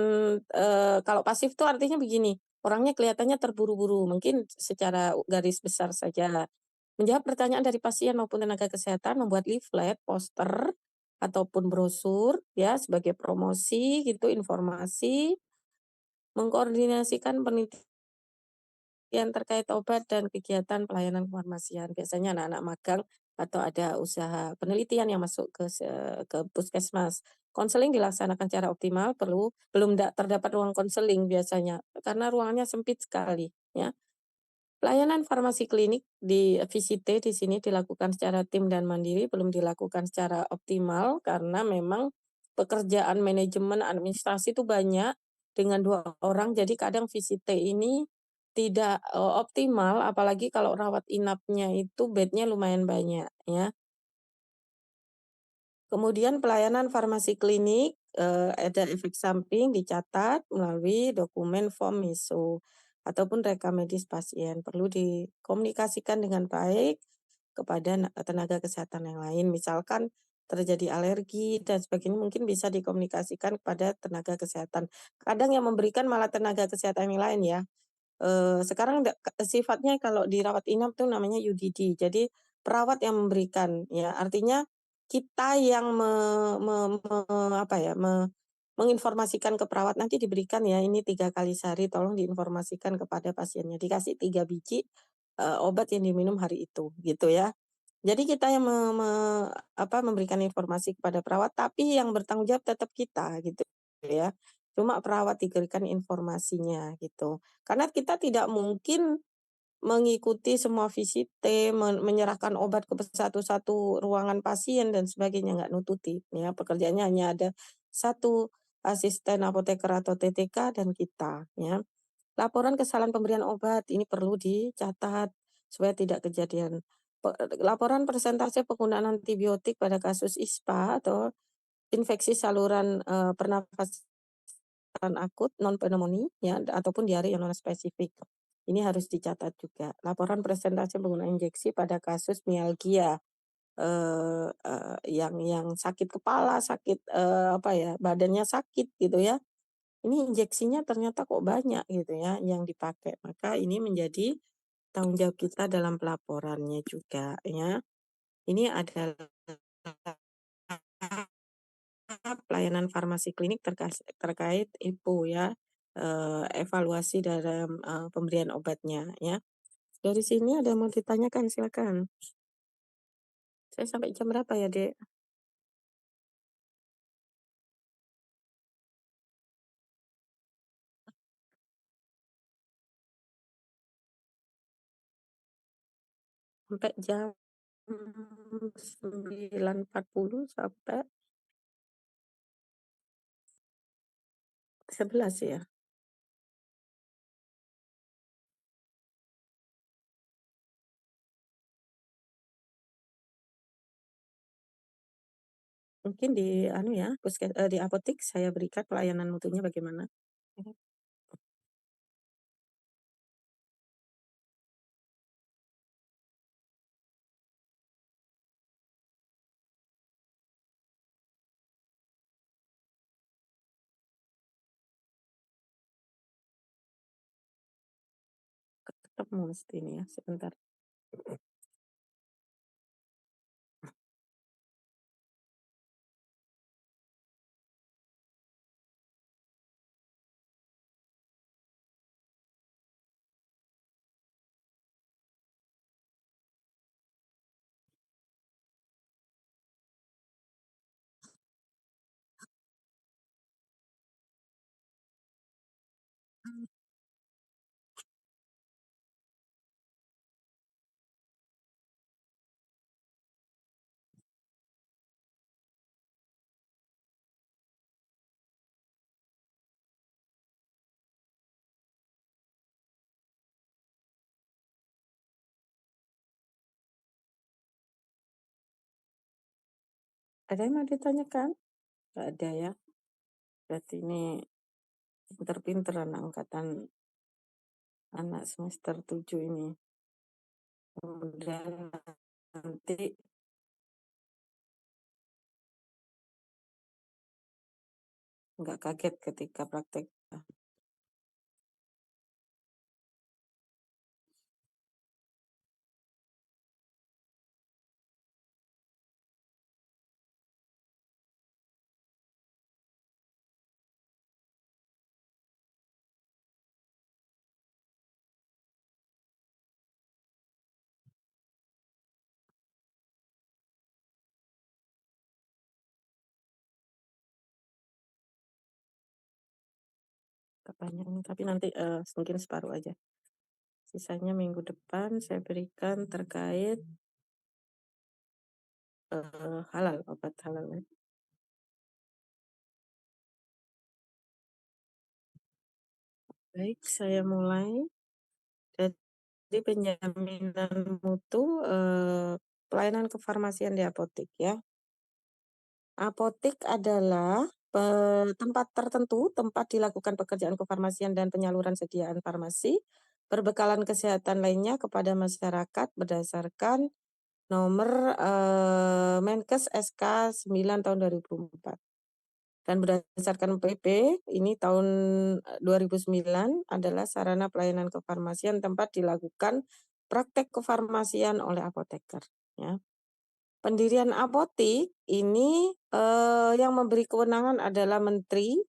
kalau pasif tuh artinya begini, orangnya kelihatannya terburu-buru, mungkin secara garis besar saja. Menjawab pertanyaan dari pasien maupun tenaga kesehatan, membuat leaflet, poster, ataupun brosur ya sebagai promosi gitu, informasi, mengkoordinasikan penelitian terkait obat dan kegiatan pelayanan kefarmasian. Biasanya anak-anak magang atau ada usaha penelitian yang masuk ke puskesmas. Konseling dilaksanakan secara optimal, belum terdapat ruang konseling biasanya karena ruangannya sempit sekali ya. Pelayanan farmasi klinik di VCT di sini dilakukan secara tim dan mandiri, belum dilakukan secara optimal karena memang pekerjaan manajemen administrasi itu banyak dengan 2 orang, jadi kadang VCT ini tidak, optimal apalagi kalau rawat inapnya itu bednya lumayan banyak ya. Kemudian pelayanan farmasi klinik, ada efek samping dicatat melalui dokumen form MISO ataupun rekam medis pasien. Perlu dikomunikasikan dengan baik kepada tenaga kesehatan yang lain. Misalkan terjadi alergi dan sebagainya mungkin bisa dikomunikasikan kepada tenaga kesehatan. Kadang yang memberikan malah tenaga kesehatan yang lain ya. Sekarang sifatnya kalau di rawat inap tuh namanya UDD. Jadi perawat yang memberikan ya, artinya kita yang apa ya, menginformasikan ke perawat, "Nanti diberikan ya ini 3 kali sehari, tolong diinformasikan kepada pasiennya." Dikasih 3 biji, obat yang diminum hari itu, gitu ya. Jadi kita yang memberikan informasi kepada perawat, tapi yang bertanggung jawab tetap kita, gitu ya. Cuma perawat diberikan informasinya, gitu. Karena kita tidak mungkin mengikuti semua VCT, menyerahkan obat ke satu-satu ruangan pasien dan sebagainya, nggak nututi, ya. Pekerjaannya hanya ada satu asisten apoteker atau TTK dan kita, ya. Laporan kesalahan pemberian obat ini perlu dicatat supaya tidak kejadian. Laporan persentase penggunaan antibiotik pada kasus ISPA atau infeksi saluran, pernafasan akut non pneumonia ya ataupun diare yang non spesifik. Ini harus dicatat juga. Laporan persentase penggunaan injeksi pada kasus mialgia, yang sakit kepala, sakit, badannya sakit gitu ya. Ini injeksinya ternyata kok banyak gitu ya yang dipakai. Maka ini menjadi tanggung jawab kita dalam pelaporannya juga ya. Ini adalah pelayanan farmasi klinik terkait IPO ya, evaluasi dalam, pemberian obatnya ya. Dari sini ada yang mau ditanyakan silakan. Saya sampai jam berapa ya, Dek? Sampai jam 9.40 sampai 11 ya? Mungkin di anu ya, di apotek saya berikan pelayanan mutunya bagaimana. Mhm. Ketemu mesti ini ya, sebentar. Ada yang mau ditanyakan? Nggak ada ya? Berarti ini pinter-pinter anak angkatan anak semester 7 ini. Mudah nanti nggak kaget ketika praktek. Kepanjangan, tapi nanti, mungkin separuh aja. Sisanya minggu depan saya berikan terkait halal, obat halal. Baik, saya mulai. Jadi penjaminan mutu, pelayanan kefarmasian di apotek ya. Apotek adalah tempat tertentu, tempat dilakukan pekerjaan kefarmasian dan penyaluran sediaan farmasi, perbekalan kesehatan lainnya kepada masyarakat berdasarkan nomor, Menkes SK 9 tahun 2004. Dan berdasarkan PP ini tahun, 2009 adalah sarana pelayanan kefarmasian tempat dilakukan praktek kefarmasian oleh apoteker, ya. Pendirian apotik ini, yang memberi kewenangan adalah menteri,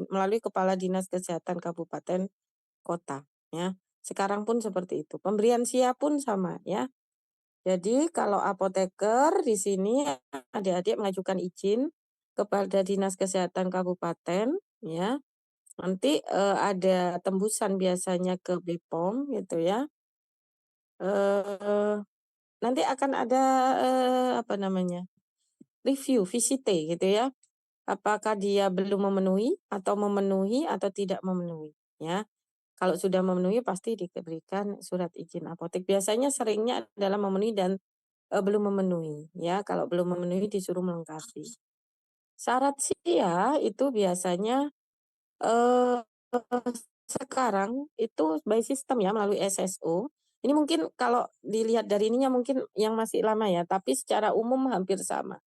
melalui kepala dinas kesehatan kabupaten kota, ya. Sekarang pun seperti itu. Pemberian SIA pun sama, ya. Jadi kalau apoteker di sini adik-adik mengajukan izin kepada Dinas Kesehatan Kabupaten, ya. Nanti, ada tembusan biasanya ke BPOM gitu ya. Nanti akan ada, apa namanya, review, visite gitu ya. Apakah dia belum memenuhi atau tidak memenuhi, ya. Kalau sudah memenuhi pasti diberikan surat izin apotek. Biasanya seringnya adalah memenuhi dan belum memenuhi, ya. Kalau belum memenuhi disuruh melengkapi. Syarat SIA itu biasanya, eee, sekarang itu by system ya, melalui SSO. Ini mungkin kalau dilihat dari ininya mungkin yang masih lama ya, tapi secara umum hampir sama.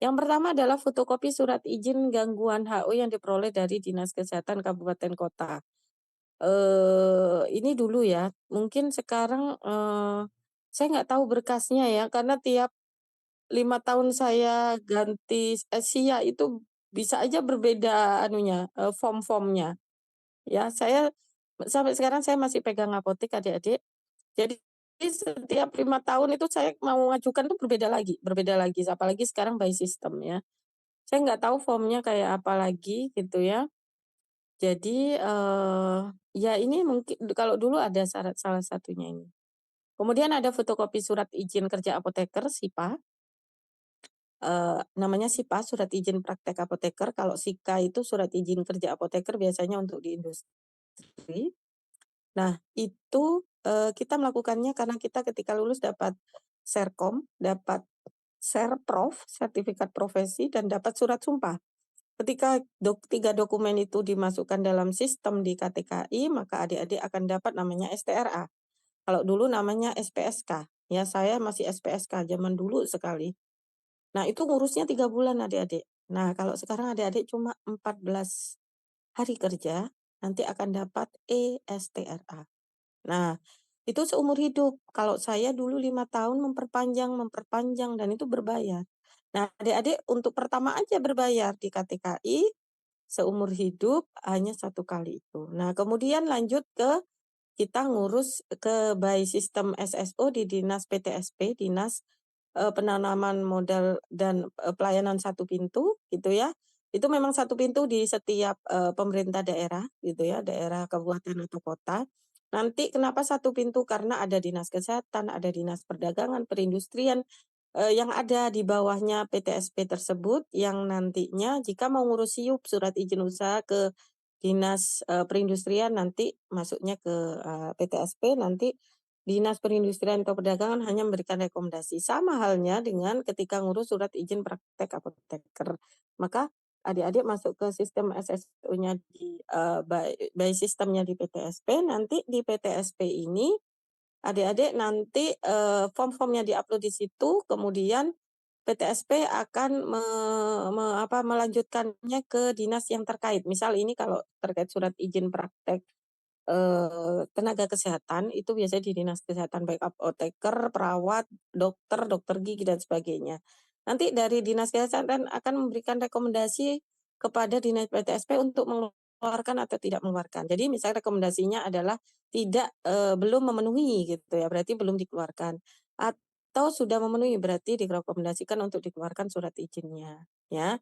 Yang pertama adalah fotokopi surat izin gangguan HO yang diperoleh dari Dinas Kesehatan Kabupaten Kota. Ini dulu ya, mungkin sekarang, saya nggak tahu berkasnya ya, karena tiap 5 tahun saya ganti SIA itu bisa aja berbeda anunya, form-formnya. Ya, saya sampai sekarang saya masih pegang apotek adik-adik. Jadi setiap 5 tahun itu saya mau ngajukan tuh berbeda lagi, apalagi sekarang by system ya. Saya nggak tahu formnya kayak apa lagi gitu ya. Jadi, ya ini mungkin kalau dulu ada syarat salah satunya ini. Kemudian ada fotokopi surat izin kerja apoteker, SIPA. Namanya SIPA, Surat Izin Praktek Apoteker. Kalau SIKA itu Surat Izin Kerja Apoteker biasanya untuk di industri. Nah, itu, kita melakukannya karena kita ketika lulus dapat Serkom, dapat Serprof, sertifikat profesi, dan dapat surat sumpah. Ketika 3 dokumen itu dimasukkan dalam sistem di KTKI, maka adik-adik akan dapat namanya STRA. Kalau dulu namanya SPSK, ya saya masih SPSK zaman dulu sekali. Nah, itu ngurusnya 3 bulan adik-adik. Nah, kalau sekarang adik-adik cuma 14 hari kerja, nanti akan dapat ESTRA. Nah, itu seumur hidup. Kalau saya dulu 5 tahun memperpanjang, dan itu berbayar. Nah, adik-adik untuk pertama aja berbayar di KTKI, seumur hidup hanya 1 kali itu. Nah, kemudian lanjut ke kita ngurus ke by sistem SSO di Dinas PTSP, Dinas Penanaman Modal dan Pelayanan Satu Pintu gitu ya. Itu memang satu pintu di setiap, pemerintah daerah gitu ya, daerah, kabupaten atau kota. Nanti kenapa satu pintu? Karena ada dinas kesehatan, ada dinas perdagangan, perindustrian, yang ada di bawahnya PTSP tersebut yang nantinya jika mau ngurus SIUP, surat izin usaha ke dinas, perindustrian nanti masuknya ke, PTSP, nanti Dinas Perindustrian atau Perdagangan hanya memberikan rekomendasi. Sama halnya dengan ketika ngurus surat izin praktek apoteker. Maka adik-adik masuk ke sistem SSO-nya di, by sistemnya di PTSP, nanti di PTSP ini adik-adik nanti, form-formnya di-upload di situ, kemudian PTSP akan melanjutkannya ke dinas yang terkait. Misal ini kalau terkait surat izin praktek tenaga kesehatan itu biasanya di dinas kesehatan baik apoteker, perawat, dokter, dokter gigi dan sebagainya. Nanti dari dinas kesehatan akan memberikan rekomendasi kepada dinas PTSP untuk mengeluarkan atau tidak mengeluarkan. Jadi misalnya rekomendasinya adalah tidak, belum memenuhi gitu ya, berarti belum dikeluarkan. Atau sudah memenuhi berarti direkomendasikan untuk dikeluarkan surat izinnya, ya.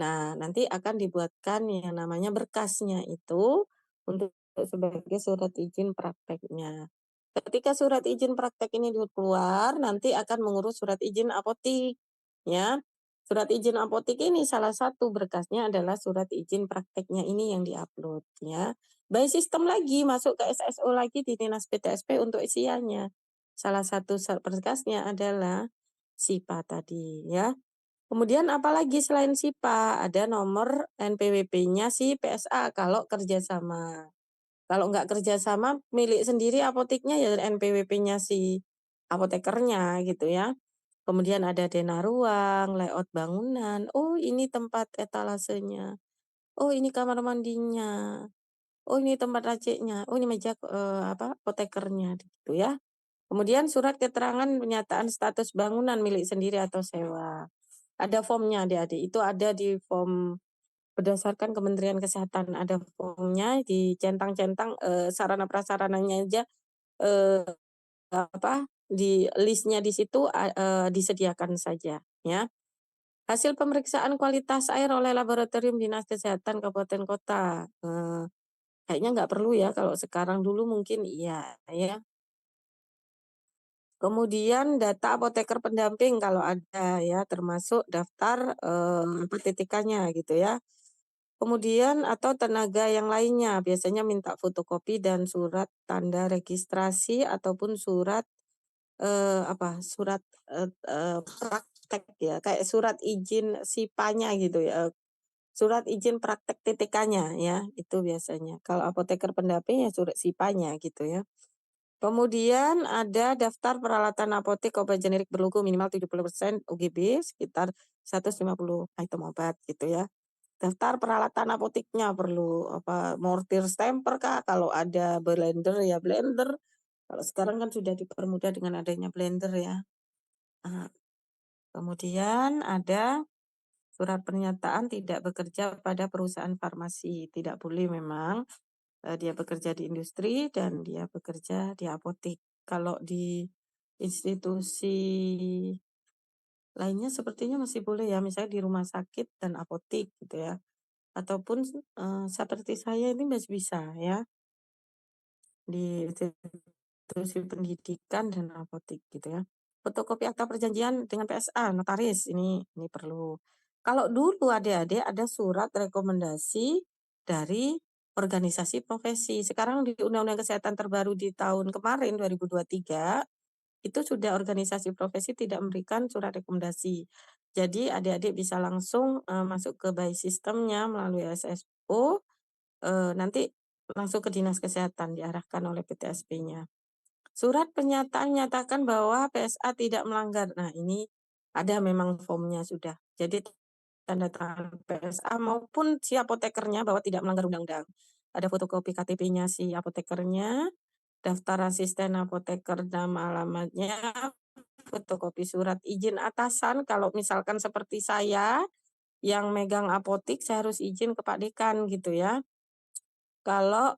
Nah, nanti akan dibuatkan yang namanya berkasnya itu untuk sebagai surat izin prakteknya. Ketika surat izin praktek ini keluar, nanti akan mengurus surat izin apotik, ya. Surat izin apotik ini salah satu berkasnya adalah surat izin prakteknya ini yang diupload, ya. By sistem lagi, masuk ke SSO lagi di Dinas PTSP untuk isiannya. Salah satu berkasnya adalah SIPA tadi, ya. Kemudian apalagi selain SIPA, ada nomor NPWP-nya si PSA kalau kerjasama. Kalau nggak kerjasama milik sendiri apoteknya ya NPWP-nya si apotekernya gitu ya. Kemudian ada dena ruang, layout bangunan, oh ini tempat etalasenya, oh ini kamar mandinya, oh ini tempat raciknya, oh ini meja apotekernya gitu ya. Kemudian surat keterangan pernyataan status bangunan milik sendiri atau sewa. Ada formnya adik-adik, itu ada di form berdasarkan Kementerian Kesehatan, ada formnya dicentang-centang, sarana prasarananya aja, eee, di list-nya di situ, disediakan saja ya. Hasil pemeriksaan kualitas air oleh laboratorium Dinas Kesehatan kabupaten kota, kayaknya nggak perlu ya kalau sekarang, dulu mungkin iya ya. Kemudian data apoteker pendamping kalau ada ya, termasuk daftar, TTK-nya gitu ya. Kemudian atau tenaga yang lainnya, biasanya minta fotokopi dan surat tanda registrasi ataupun surat, surat, praktek ya, kayak surat izin SIPA-nya gitu ya, surat izin praktek TTK-nya ya, itu biasanya. Kalau apoteker pendamping ya surat SIPA-nya gitu ya. Kemudian ada daftar peralatan apotek obat generik berlogo minimal 70% UGB, sekitar 150 item obat gitu ya. Daftar peralatan apoteknya perlu mortir stemper kah, kalau ada blender ya blender. Kalau sekarang kan sudah dipermudah dengan adanya blender ya. Kemudian ada surat pernyataan tidak bekerja pada perusahaan farmasi. Tidak boleh memang, dia bekerja di industri dan dia bekerja di apotek. Kalau di institusi lainnya sepertinya masih boleh ya, misalnya di rumah sakit dan apotek gitu ya. Ataupun, seperti saya ini masih bisa ya, di institusi pendidikan dan apotek gitu ya. Fotokopi akta perjanjian dengan PSA, notaris, ini perlu. Kalau dulu adik-adik ada surat rekomendasi dari organisasi profesi. Sekarang di Undang-Undang Kesehatan terbaru di tahun kemarin 2023, itu sudah organisasi profesi tidak memberikan surat rekomendasi. Jadi adik-adik bisa langsung, masuk ke by sistemnya melalui SSO, nanti langsung ke Dinas Kesehatan diarahkan oleh PTSP-nya. Surat pernyataan menyatakan bahwa PSA tidak melanggar. Nah, ini ada memang formnya sudah. Jadi tanda tangan PSA maupun si apotekernya bahwa tidak melanggar undang-undang. Ada fotokopi KTP-nya si apotekernya, daftar asisten apoteker nama alamatnya, fotokopi surat izin atasan kalau misalkan seperti saya yang megang apotik saya harus izin ke Pak Dekan gitu ya. Kalau,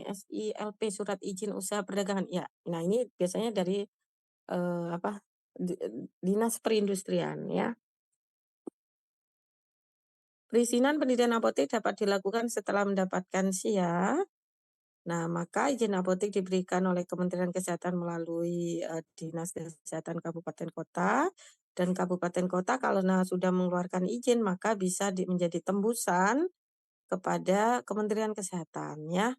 SILP surat izin usaha perdagangan ya. Nah ini biasanya dari, eee, apa, Dinas Perindustrian ya. Perizinan pendirian apotek dapat dilakukan setelah mendapatkan SIA. Nah, maka izin apotek diberikan oleh Kementerian Kesehatan melalui, Dinas Kesehatan Kabupaten Kota, dan kabupaten kota kalau sudah mengeluarkan izin maka bisa menjadi tembusan kepada Kementerian Kesehatan ya.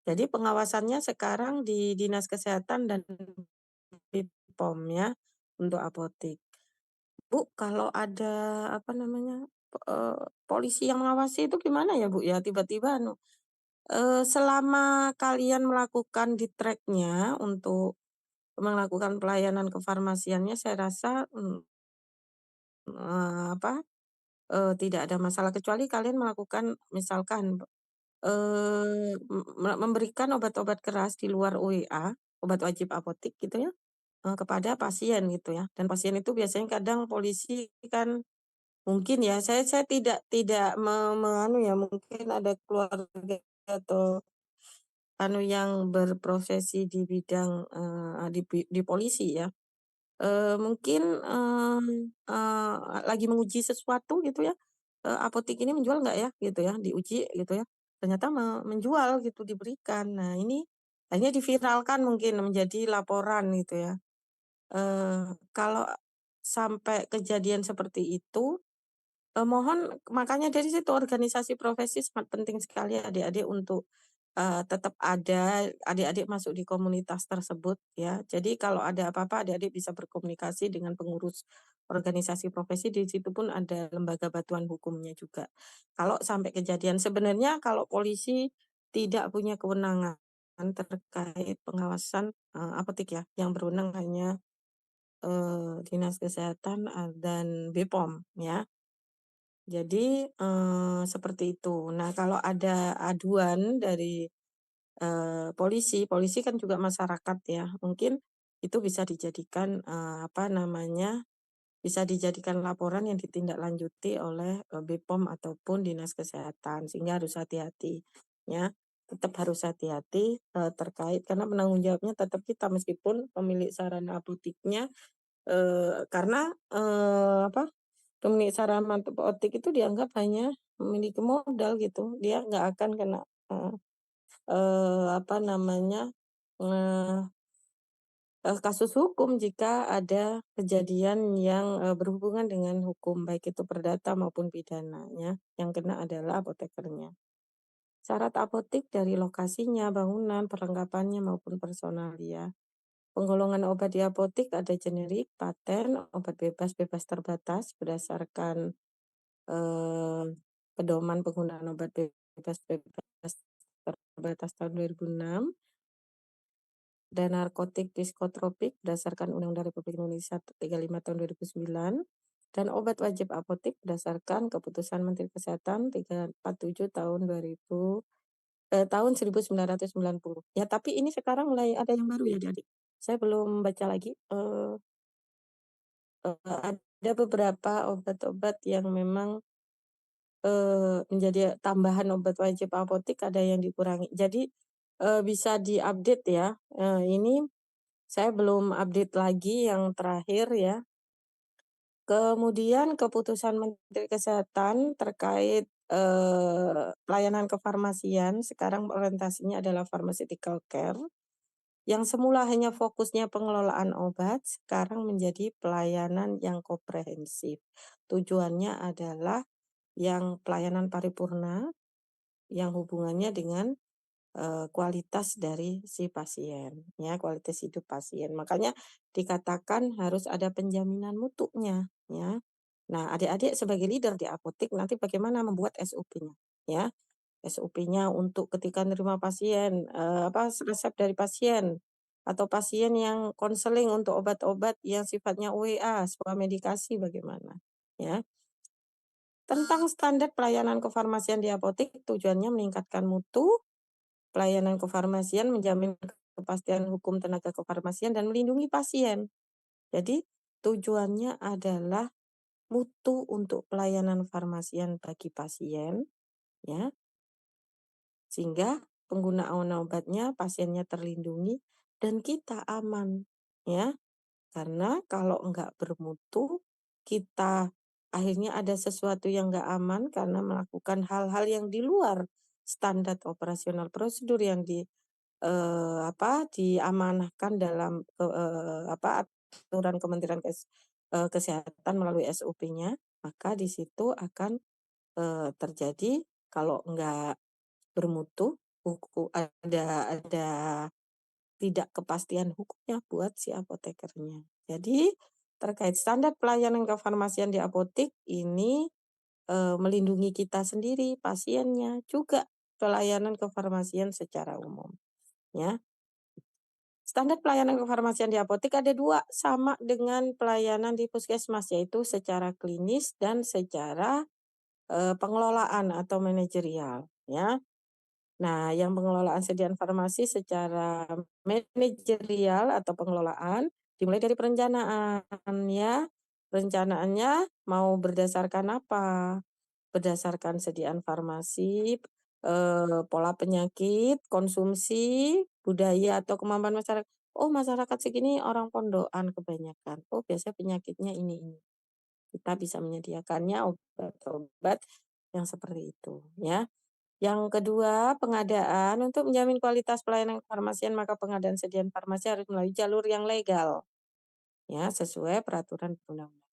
Jadi pengawasannya sekarang di Dinas Kesehatan dan BPOM ya, untuk apotek. Bu, kalau ada polisi yang mengawasi itu gimana ya Bu ya? Tiba-tiba selama kalian melakukan di track-nya untuk melakukan pelayanan kefarmasiannya saya rasa, tidak ada masalah kecuali kalian melakukan misalkan, memberikan obat-obat keras di luar OWA, obat wajib apotik gitu ya, kepada pasien gitu ya. Dan pasien itu biasanya kadang polisi kan mungkin ya, saya tidak tidak ya, mungkin ada keluarga atau yang berprofesi di bidang, di polisi ya. Mungkin, lagi menguji sesuatu gitu ya, apotek ini menjual nggak ya gitu ya, diuji gitu ya. ternyata menjual gitu, diberikan. Nah ini akhirnya diviralkan mungkin menjadi laporan gitu ya. Kalau sampai kejadian seperti itu, mohon makanya dari situ organisasi profesi sangat penting sekali adik-adik untuk, tetap ada, adik-adik masuk di komunitas tersebut ya. Jadi kalau ada apa-apa adik-adik bisa berkomunikasi dengan pengurus organisasi profesi, di situ pun ada lembaga bantuan hukumnya juga. Kalau sampai kejadian sebenarnya kalau polisi tidak punya kewenangan terkait pengawasan, apotek ya, yang berwenang hanya, Dinas Kesehatan, dan BPOM ya. Jadi, seperti itu. Nah, kalau ada aduan dari, polisi, polisi kan juga masyarakat ya, mungkin itu bisa dijadikan, apa namanya, bisa dijadikan laporan yang ditindaklanjuti oleh, BPOM ataupun Dinas Kesehatan, sehingga harus hati-hati, ya. Tetap harus hati-hati, terkait karena penanggung jawabnya tetap kita meskipun pemilik sarana apoteknya, karena, apa, pemilik sarana apotek itu dianggap hanya memiliki modal gitu, dia nggak akan kena, eee apa namanya, kasus hukum jika ada kejadian yang, berhubungan dengan hukum, baik itu perdata maupun pidananya, yang kena adalah apotekernya. Syarat apotek dari lokasinya, bangunan, perlengkapannya maupun personalia. Penggolongan obat di apotek ada generik, paten, obat bebas, bebas terbatas berdasarkan, eee, pedoman penggunaan obat bebas bebas terbatas tahun 2006, dan narkotik psikotropik berdasarkan Undang-Undang Republik Indonesia 35 tahun 2009, dan obat wajib apotek berdasarkan Keputusan Menteri Kesehatan 347 tahun 2000, tahun 1990. Ya, tapi ini sekarang mulai ada yang baru ya, Adik. Saya belum baca lagi, ada beberapa obat-obat yang memang, menjadi tambahan obat wajib apotek, ada yang dikurangi. Jadi, bisa diupdate ya, ini saya belum update lagi yang terakhir ya. Kemudian keputusan Menteri Kesehatan terkait, pelayanan kefarmasian, sekarang orientasinya adalah pharmaceutical care, yang semula hanya fokusnya pengelolaan obat, sekarang menjadi pelayanan yang komprehensif. Tujuannya adalah yang pelayanan paripurna, yang hubungannya dengan, kualitas dari si pasien, ya, kualitas hidup pasien. Makanya dikatakan harus ada penjaminan mutunya, ya. Nah, adik-adik sebagai leader di apotek nanti bagaimana membuat SOP-nya, ya. SOP-nya untuk ketika nerima pasien, apa, resep dari pasien, atau pasien yang konseling untuk obat-obat yang sifatnya OWA, swamedikasi bagaimana, ya. Tentang standar pelayanan kefarmasian di apotek, tujuannya meningkatkan mutu pelayanan kefarmasian, menjamin kepastian hukum tenaga kefarmasian, dan melindungi pasien. Jadi tujuannya adalah mutu untuk pelayanan farmasian bagi pasien, ya, sehingga penggunaan obatnya pasiennya terlindungi dan kita aman, ya. Karena kalau enggak bermutu, kita akhirnya ada sesuatu yang enggak aman karena melakukan hal-hal yang di luar standar operasional prosedur yang apa, diamanahkan dalam, apa, aturan Kementerian Kesehatan melalui SOP-nya, maka di situ akan, terjadi kalau enggak bermutu, ada tidak kepastian hukumnya buat si apotekernya. Jadi, terkait standar pelayanan kefarmasian di apotek ini, melindungi kita sendiri, pasiennya, juga pelayanan kefarmasian secara umum, ya. Standar pelayanan kefarmasian di apotek ada 2, sama dengan pelayanan di puskesmas, yaitu secara klinis dan secara, pengelolaan atau manajerial, ya. Nah, yang pengelolaan sediaan farmasi secara manajerial atau pengelolaan dimulai dari perencanaan ya. Perencanaannya mau berdasarkan apa? Berdasarkan sediaan farmasi, pola penyakit, konsumsi, budaya atau kemampuan masyarakat. Oh, masyarakat segini orang pondokan kebanyakan. Oh, biasanya penyakitnya ini. Kita bisa menyediakannya obat-obat yang seperti itu, ya. Yang kedua, pengadaan. Untuk menjamin kualitas pelayanan kefarmasian, maka pengadaan sediaan farmasi harus melalui jalur yang legal, ya, sesuai peraturan perundang-undangan.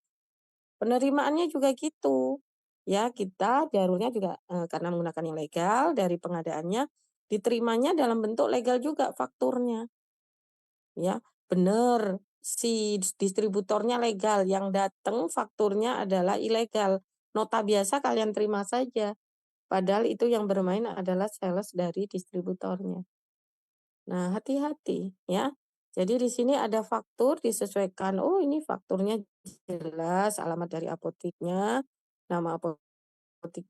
Penerimaannya juga gitu, ya, kita jalurnya juga, karena menggunakan yang legal, dari pengadaannya diterimanya dalam bentuk legal juga fakturnya, ya. Bener, si distributornya legal, yang datang fakturnya adalah ilegal. Nota biasa kalian terima saja, padahal itu yang bermain adalah sales dari distributornya. Nah, hati-hati ya. Jadi di sini ada faktur disesuaikan, oh ini fakturnya jelas, alamat dari apoteknya, nama apotek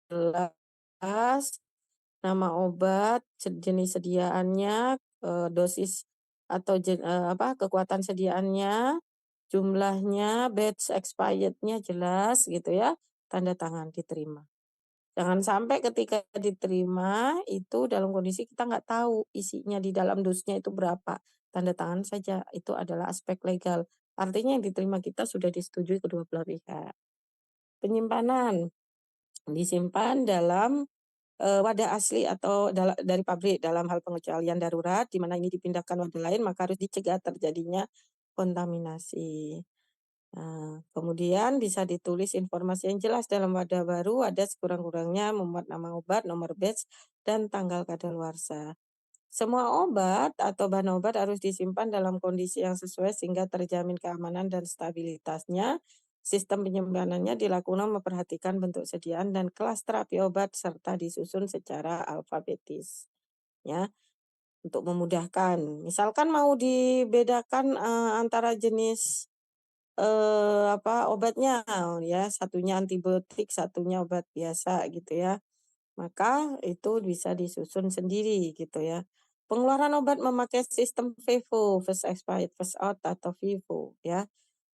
jelas, nama obat, jenis sediaannya, dosis atau kekuatan sediaannya, jumlahnya, batch expirednya jelas gitu ya, tanda tangan diterima. Jangan sampai ketika diterima itu dalam kondisi kita nggak tahu isinya di dalam dusnya itu berapa, tanda tangan saja, itu adalah aspek legal. Artinya yang diterima kita sudah disetujui kedua belah pihak. Penyimpanan, disimpan dalam, wadah asli atau dari pabrik dalam hal pengecualian darurat, di mana ini dipindahkan wadah lain maka harus dicegah terjadinya kontaminasi. Nah, kemudian bisa ditulis informasi yang jelas dalam wadah baru, ada sekurang-kurangnya memuat nama obat, nomor batch, dan tanggal kadaluarsa. Semua obat atau bahan obat harus disimpan dalam kondisi yang sesuai sehingga terjamin keamanan dan stabilitasnya. Sistem penyimpanannya dilakukan memperhatikan bentuk sediaan dan kelas terapi obat serta disusun secara alfabetis. Ya, untuk memudahkan. Misalkan mau dibedakan antara jenis obatnya, ya, satunya antibiotik, satunya obat biasa gitu ya. Maka itu bisa disusun sendiri gitu ya. Pengeluaran obat memakai sistem FIFO, First Expired First Out atau FIFO ya.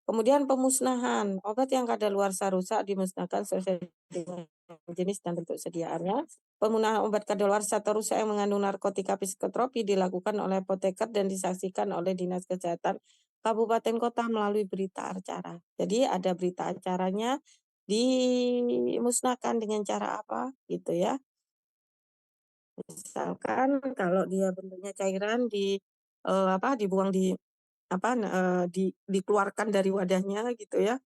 Kemudian pemusnahan, obat yang kadaluarsa rusak dimusnahkan sesuai dengan jenis dan bentuk sediaannya. Pemusnahan obat kadaluarsa atau rusak yang mengandung narkotika psikotropi dilakukan oleh apoteker dan disaksikan oleh Dinas Kesehatan Kabupaten Kota melalui berita acara. Jadi ada berita acaranya, dimusnahkan dengan cara apa gitu ya. Misalkan kalau dia bentuknya cairan dibuang dikeluarkan dari wadahnya gitu ya.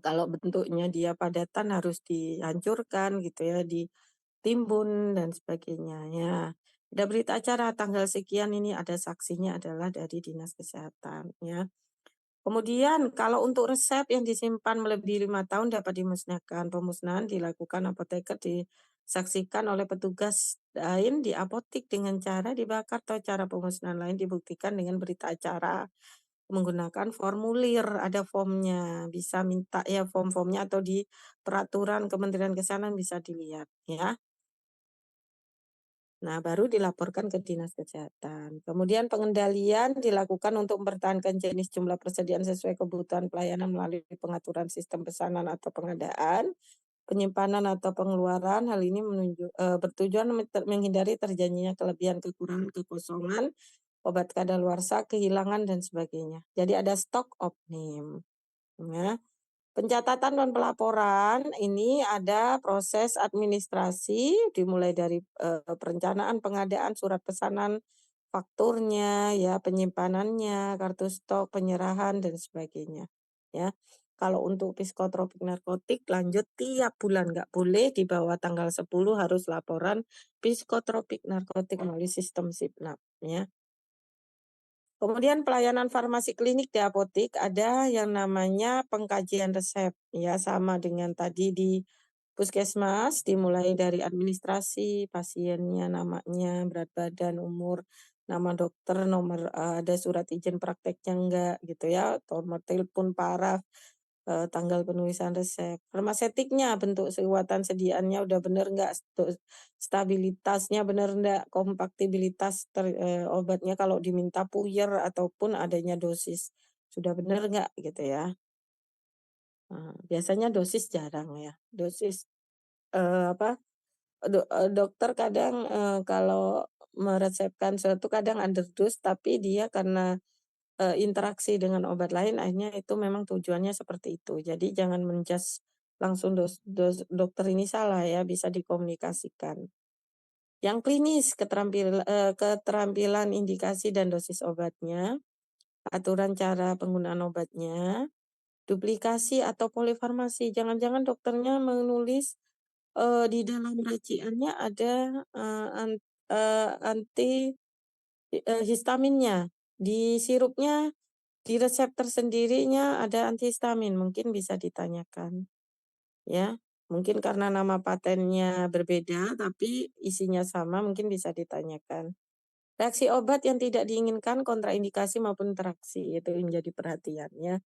Kalau bentuknya dia padatan harus dihancurkan gitu ya, ditimbun dan sebagainya ya. Ada berita acara tanggal sekian ini ada saksinya adalah dari Dinas Kesehatan ya. Kemudian kalau untuk resep yang disimpan melebihi 5 tahun dapat dimusnahkan. Pemusnahan dilakukan apoteker disaksikan oleh petugas lain di apotik dengan cara dibakar atau cara pemusnahan lain dibuktikan dengan berita acara menggunakan formulir, ada formnya, bisa minta ya form-formnya atau di peraturan Kementerian Kesehatan bisa dilihat ya. Nah, baru dilaporkan ke Dinas Kesehatan. Kemudian pengendalian dilakukan untuk mempertahankan jenis jumlah persediaan sesuai kebutuhan pelayanan melalui pengaturan sistem pesanan atau pengadaan, penyimpanan atau pengeluaran. Hal ini bertujuan menghindari terjadinya kelebihan, kekurangan, kekosongan, obat kadaluarsa, kehilangan dan sebagainya. Jadi ada stok opnim. Ya. Pencatatan dan pelaporan ini ada proses administrasi dimulai dari perencanaan pengadaan surat pesanan, fakturnya, ya penyimpanannya, kartu stok, penyerahan dan sebagainya. Ya. Kalau untuk psikotropik narkotik lanjut tiap bulan, nggak boleh di bawah tanggal 10 harus laporan psikotropik narkotik melalui sistem SIPNAP ya. Kemudian pelayanan farmasi klinik di apotik ada yang namanya pengkajian resep, ya sama dengan tadi di puskesmas, dimulai dari administrasi, pasiennya, namanya, berat badan, umur, nama dokter, nomor ada surat izin prakteknya enggak gitu ya, nomor telepon paraf, tanggal penulisan resep. Farmasetiknya, bentuk sewatan sediaannya udah bener enggak, stabilitasnya bener enggak, kompatibilitas obatnya kalau diminta puyer ataupun adanya dosis, sudah bener enggak gitu ya. Biasanya dosis jarang ya, dosis, apa, dokter kadang, kalau meresepkan suatu kadang underdose tapi dia karena interaksi dengan obat lain akhirnya itu memang tujuannya seperti itu. Jadi jangan langsung dokter ini salah ya, bisa dikomunikasikan. Yang klinis, keterampilan indikasi dan dosis obatnya, aturan cara penggunaan obatnya, duplikasi atau polifarmasi. Jangan-jangan dokternya menulis, di dalam raciannya ada, anti, histaminnya, di sirupnya, di resep tersendirinya ada antihistamin, mungkin bisa ditanyakan, ya. Mungkin karena nama patennya berbeda, tapi isinya sama, mungkin bisa ditanyakan. Reaksi obat yang tidak diinginkan, kontraindikasi maupun interaksi, itu yang jadi perhatian, ya.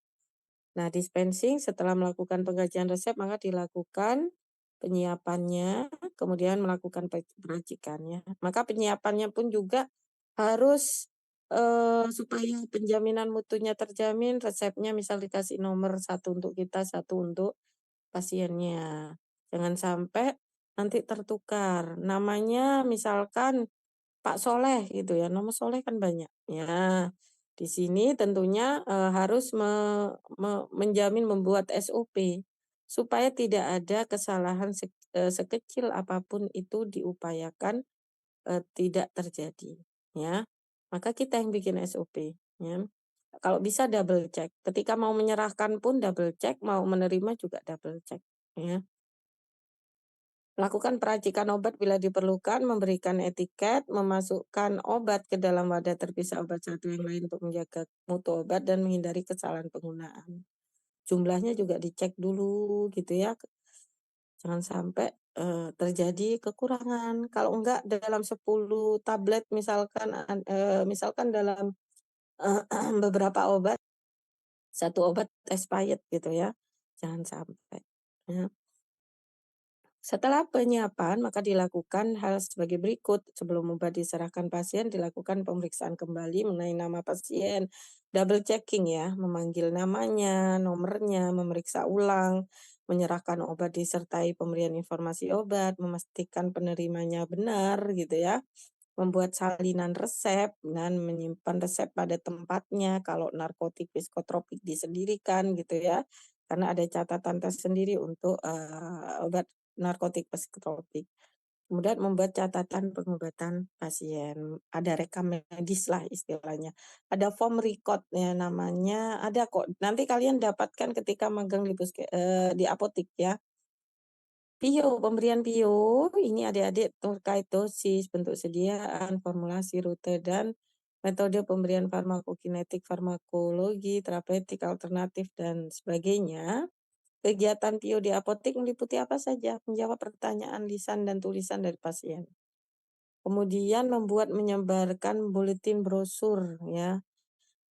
Nah, dispensing setelah melakukan pengkajian resep maka dilakukan penyiapannya, kemudian melakukan peracikannya. Maka penyiapannya pun juga harus, supaya penjaminan mutunya terjamin, resepnya misal dikasih nomor satu untuk kita, satu untuk pasiennya. Jangan sampai nanti tertukar. Namanya misalkan Pak Soleh gitu ya, nama Soleh kan banyak. Ya, di sini tentunya, harus menjamin membuat SOP supaya tidak ada kesalahan sekecil apapun itu diupayakan, tidak terjadi, ya. Maka kita yang bikin SOP, ya. Kalau bisa double check, ketika mau menyerahkan pun double check, mau menerima juga double check, ya. Lakukan peracikan obat bila diperlukan, memberikan etiket, memasukkan obat ke dalam wadah terpisah obat satu yang lain untuk menjaga mutu obat dan menghindari kesalahan penggunaan. Jumlahnya juga dicek dulu gitu ya, jangan sampai, terjadi kekurangan. Kalau enggak dalam 10 tablet misalkan dalam, beberapa obat, satu obat expired gitu ya, jangan sampai, ya. Setelah penyiapan, maka dilakukan hal sebagai berikut. Sebelum obat diserahkan pasien, dilakukan pemeriksaan kembali mengenai nama pasien. Double checking ya, memanggil namanya, nomornya, memeriksa ulang, menyerahkan obat disertai pemberian informasi obat, memastikan penerimanya benar gitu ya. Membuat salinan resep dan menyimpan resep pada tempatnya kalau narkotik psikotropik disendirikan gitu ya. Karena ada catatan tersendiri untuk, obat narkotik psikotropik. Kemudian membuat catatan pengobatan pasien, ada rekam medis lah istilahnya. Ada form record ya namanya, ada kok. Nanti kalian dapatkan ketika magang di apotik ya. PIO, pemberian PIO, ini adik-adik terkait dosis, bentuk sediaan, formulasi, rute, dan metode pemberian farmakokinetik, farmakologi, terapeutik, alternatif, dan sebagainya. Kegiatan PIO di apotik meliputi apa saja? Menjawab pertanyaan lisan dan tulisan dari pasien. Kemudian membuat menyebarkan buletin brosur ya.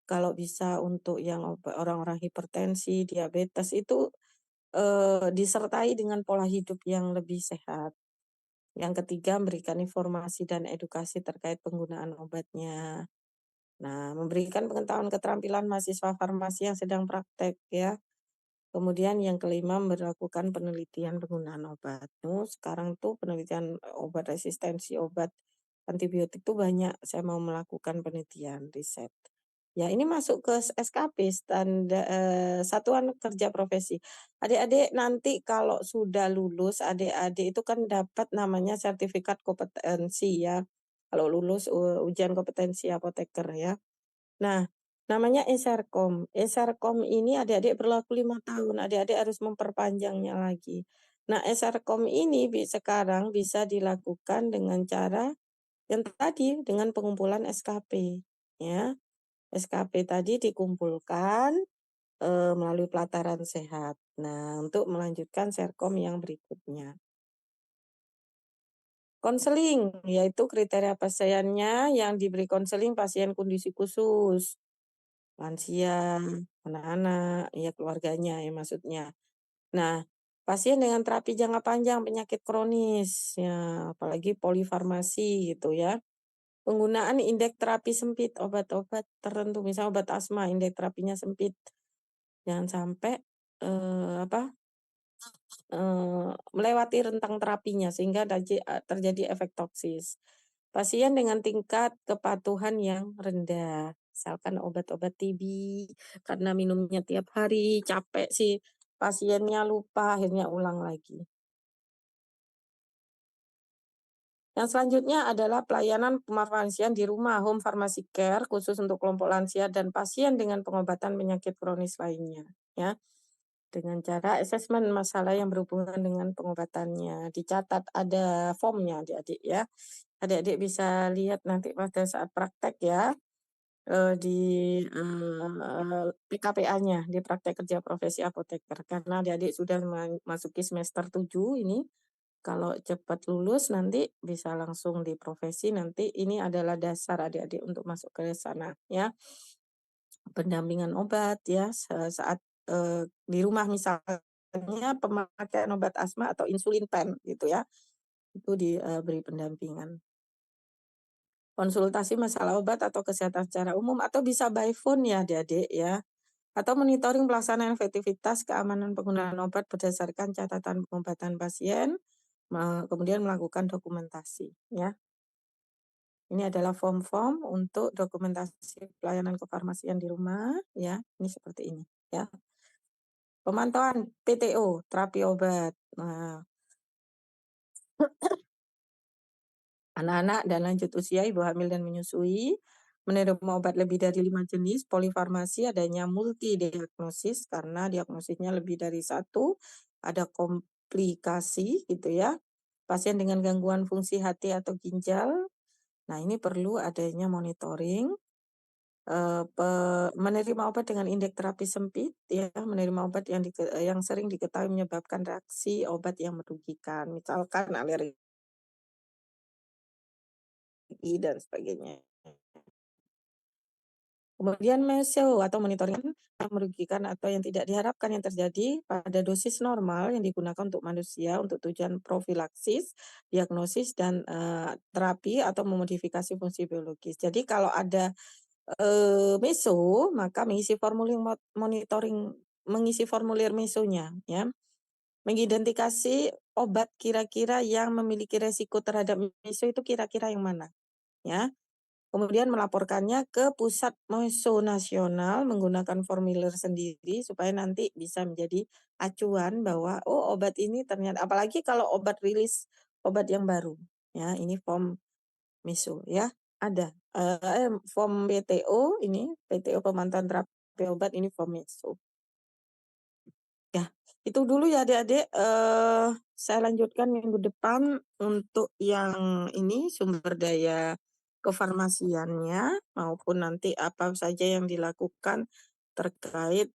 Kalau bisa untuk yang orang-orang hipertensi, diabetes itu disertai dengan pola hidup yang lebih sehat. Yang ketiga, memberikan informasi dan edukasi terkait penggunaan obatnya. Nah, memberikan pengetahuan keterampilan mahasiswa farmasi yang sedang praktek ya. Kemudian yang kelima, melakukan penelitian penggunaan obat. Sekarang tuh penelitian obat resistensi obat antibiotik tuh banyak. Saya mau melakukan penelitian riset. Ya, ini masuk ke SKP, Satuan Kerja Profesi. Adik-adik nanti kalau sudah lulus, adik-adik itu kan dapat namanya sertifikat kompetensi ya. Kalau lulus ujian kompetensi apoteker ya. Nah, namanya Eserkom. Eserkom ini adik-adik berlaku 5 tahun, adik-adik harus memperpanjangnya lagi. Nah, Eserkom ini sekarang bisa dilakukan dengan cara yang tadi, dengan pengumpulan SKP, ya. SKP tadi dikumpulkan, melalui pelataran sehat. Nah, untuk melanjutkan Serkom yang berikutnya. Konseling, yaitu kriteria pasiennya yang diberi konseling pasien kondisi khusus. Lansia, anak-anak, ya keluarganya ya maksudnya. Nah, pasien dengan terapi jangka panjang penyakit kronis, ya apalagi polifarmasi gitu ya. Penggunaan indeks terapi sempit, obat-obat tertentu, misalnya obat asma, indeks terapinya sempit. Jangan sampai melewati rentang terapinya sehingga terjadi efek toksis. Pasien dengan tingkat kepatuhan yang rendah, misalkan obat-obat TB karena minumnya tiap hari, capek sih pasiennya lupa, akhirnya ulang lagi. Yang selanjutnya adalah pelayanan pefarmasian di rumah, home pharmacy care, khusus untuk kelompok lansia dan pasien dengan pengobatan penyakit kronis lainnya, ya. Dengan cara asesmen masalah yang berhubungan dengan pengobatannya. Dicatat ada formnya adik-adik ya. Adik-adik bisa lihat nanti pada saat praktek ya, di, PKPA-nya, di praktek kerja profesi apoteker. Karena adik-adik sudah memasuki semester 7 ini, kalau cepat lulus nanti bisa langsung di profesi, nanti ini adalah dasar adik-adik untuk masuk ke sana ya. Pendampingan obat ya saat di rumah misalnya pemakaian obat asma atau insulin pen gitu ya, itu diberi pendampingan. Konsultasi masalah obat atau kesehatan secara umum atau bisa by phone ya adik-adik ya. Atau monitoring pelaksanaan efektivitas keamanan penggunaan obat berdasarkan catatan pengobatan pasien, kemudian melakukan dokumentasi ya. Ini adalah form-form untuk dokumentasi pelayanan kefarmasian di rumah ya. Ini seperti ini ya. Pemantauan PTO, terapi obat. Nah, anak-anak dan lanjut usia, ibu hamil dan menyusui, menerima obat lebih dari 5 jenis, polifarmasi adanya multidiagnosis karena diagnosisnya lebih dari satu, ada komplikasi gitu ya. Pasien dengan gangguan fungsi hati atau ginjal, nah ini perlu adanya monitoring. Menerima obat dengan indeks terapi sempit ya, menerima obat yang sering diketahui menyebabkan reaksi obat yang merugikan, misalkan alergi dan sebagainya. Kemudian meso atau monitoring yang merugikan atau yang tidak diharapkan yang terjadi pada dosis normal yang digunakan untuk manusia untuk tujuan profilaksis, diagnosis dan terapi atau memodifikasi fungsi biologis. Jadi kalau ada meso, maka mengisi formulir mesonya ya. Mengidentifikasi obat kira-kira yang memiliki resiko terhadap meso itu kira-kira yang mana ya. Kemudian melaporkannya ke pusat meso nasional menggunakan formulir sendiri supaya nanti bisa menjadi acuan bahwa oh obat ini ternyata apalagi kalau obat rilis obat yang baru ya, ini form meso ya. Ada form PTO ini, PTO pemantauan terapi obat ini form meso. Ya, itu dulu ya adik-adik, saya lanjutkan minggu depan untuk yang ini sumber daya kefarmasiannya maupun nanti apa saja yang dilakukan terkait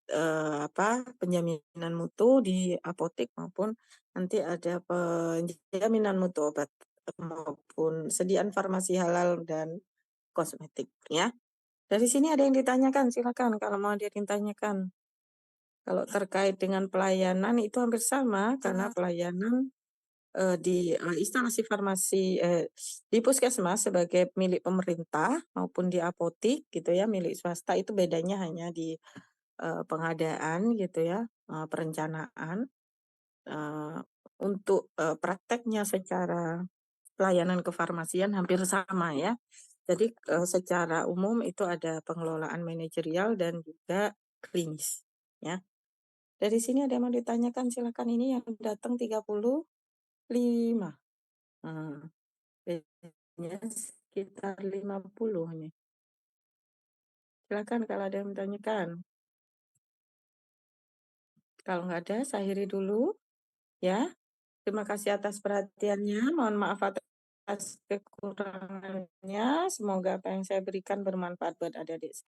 penjaminan mutu di apotek maupun nanti ada penjaminan mutu obat maupun sediaan farmasi halal dan kosmetik ya. Dari sini ada yang ditanyakan, silakan kalau mau ada yang ditanyakan. Kalau terkait dengan pelayanan itu hampir sama karena pelayanan di instalasi farmasi di puskesmas sebagai milik pemerintah maupun di apotik gitu ya milik swasta itu bedanya hanya di pengadaan gitu ya, perencanaan. Untuk prakteknya secara pelayanan kefarmasian hampir sama ya. Jadi secara umum itu ada pengelolaan manajerial dan juga klinis ya. Dari sini ada yang mau ditanyakan silakan ini yang datang 35. Nah, kayaknya sekitar 50 nih. Silakan kalau ada yang ditanyakan. Kalau nggak ada, saya akhiri dulu ya. Terima kasih atas perhatiannya. Mohon maaf atas kekurangannya. Semoga apa yang saya berikan bermanfaat buat adik-adik.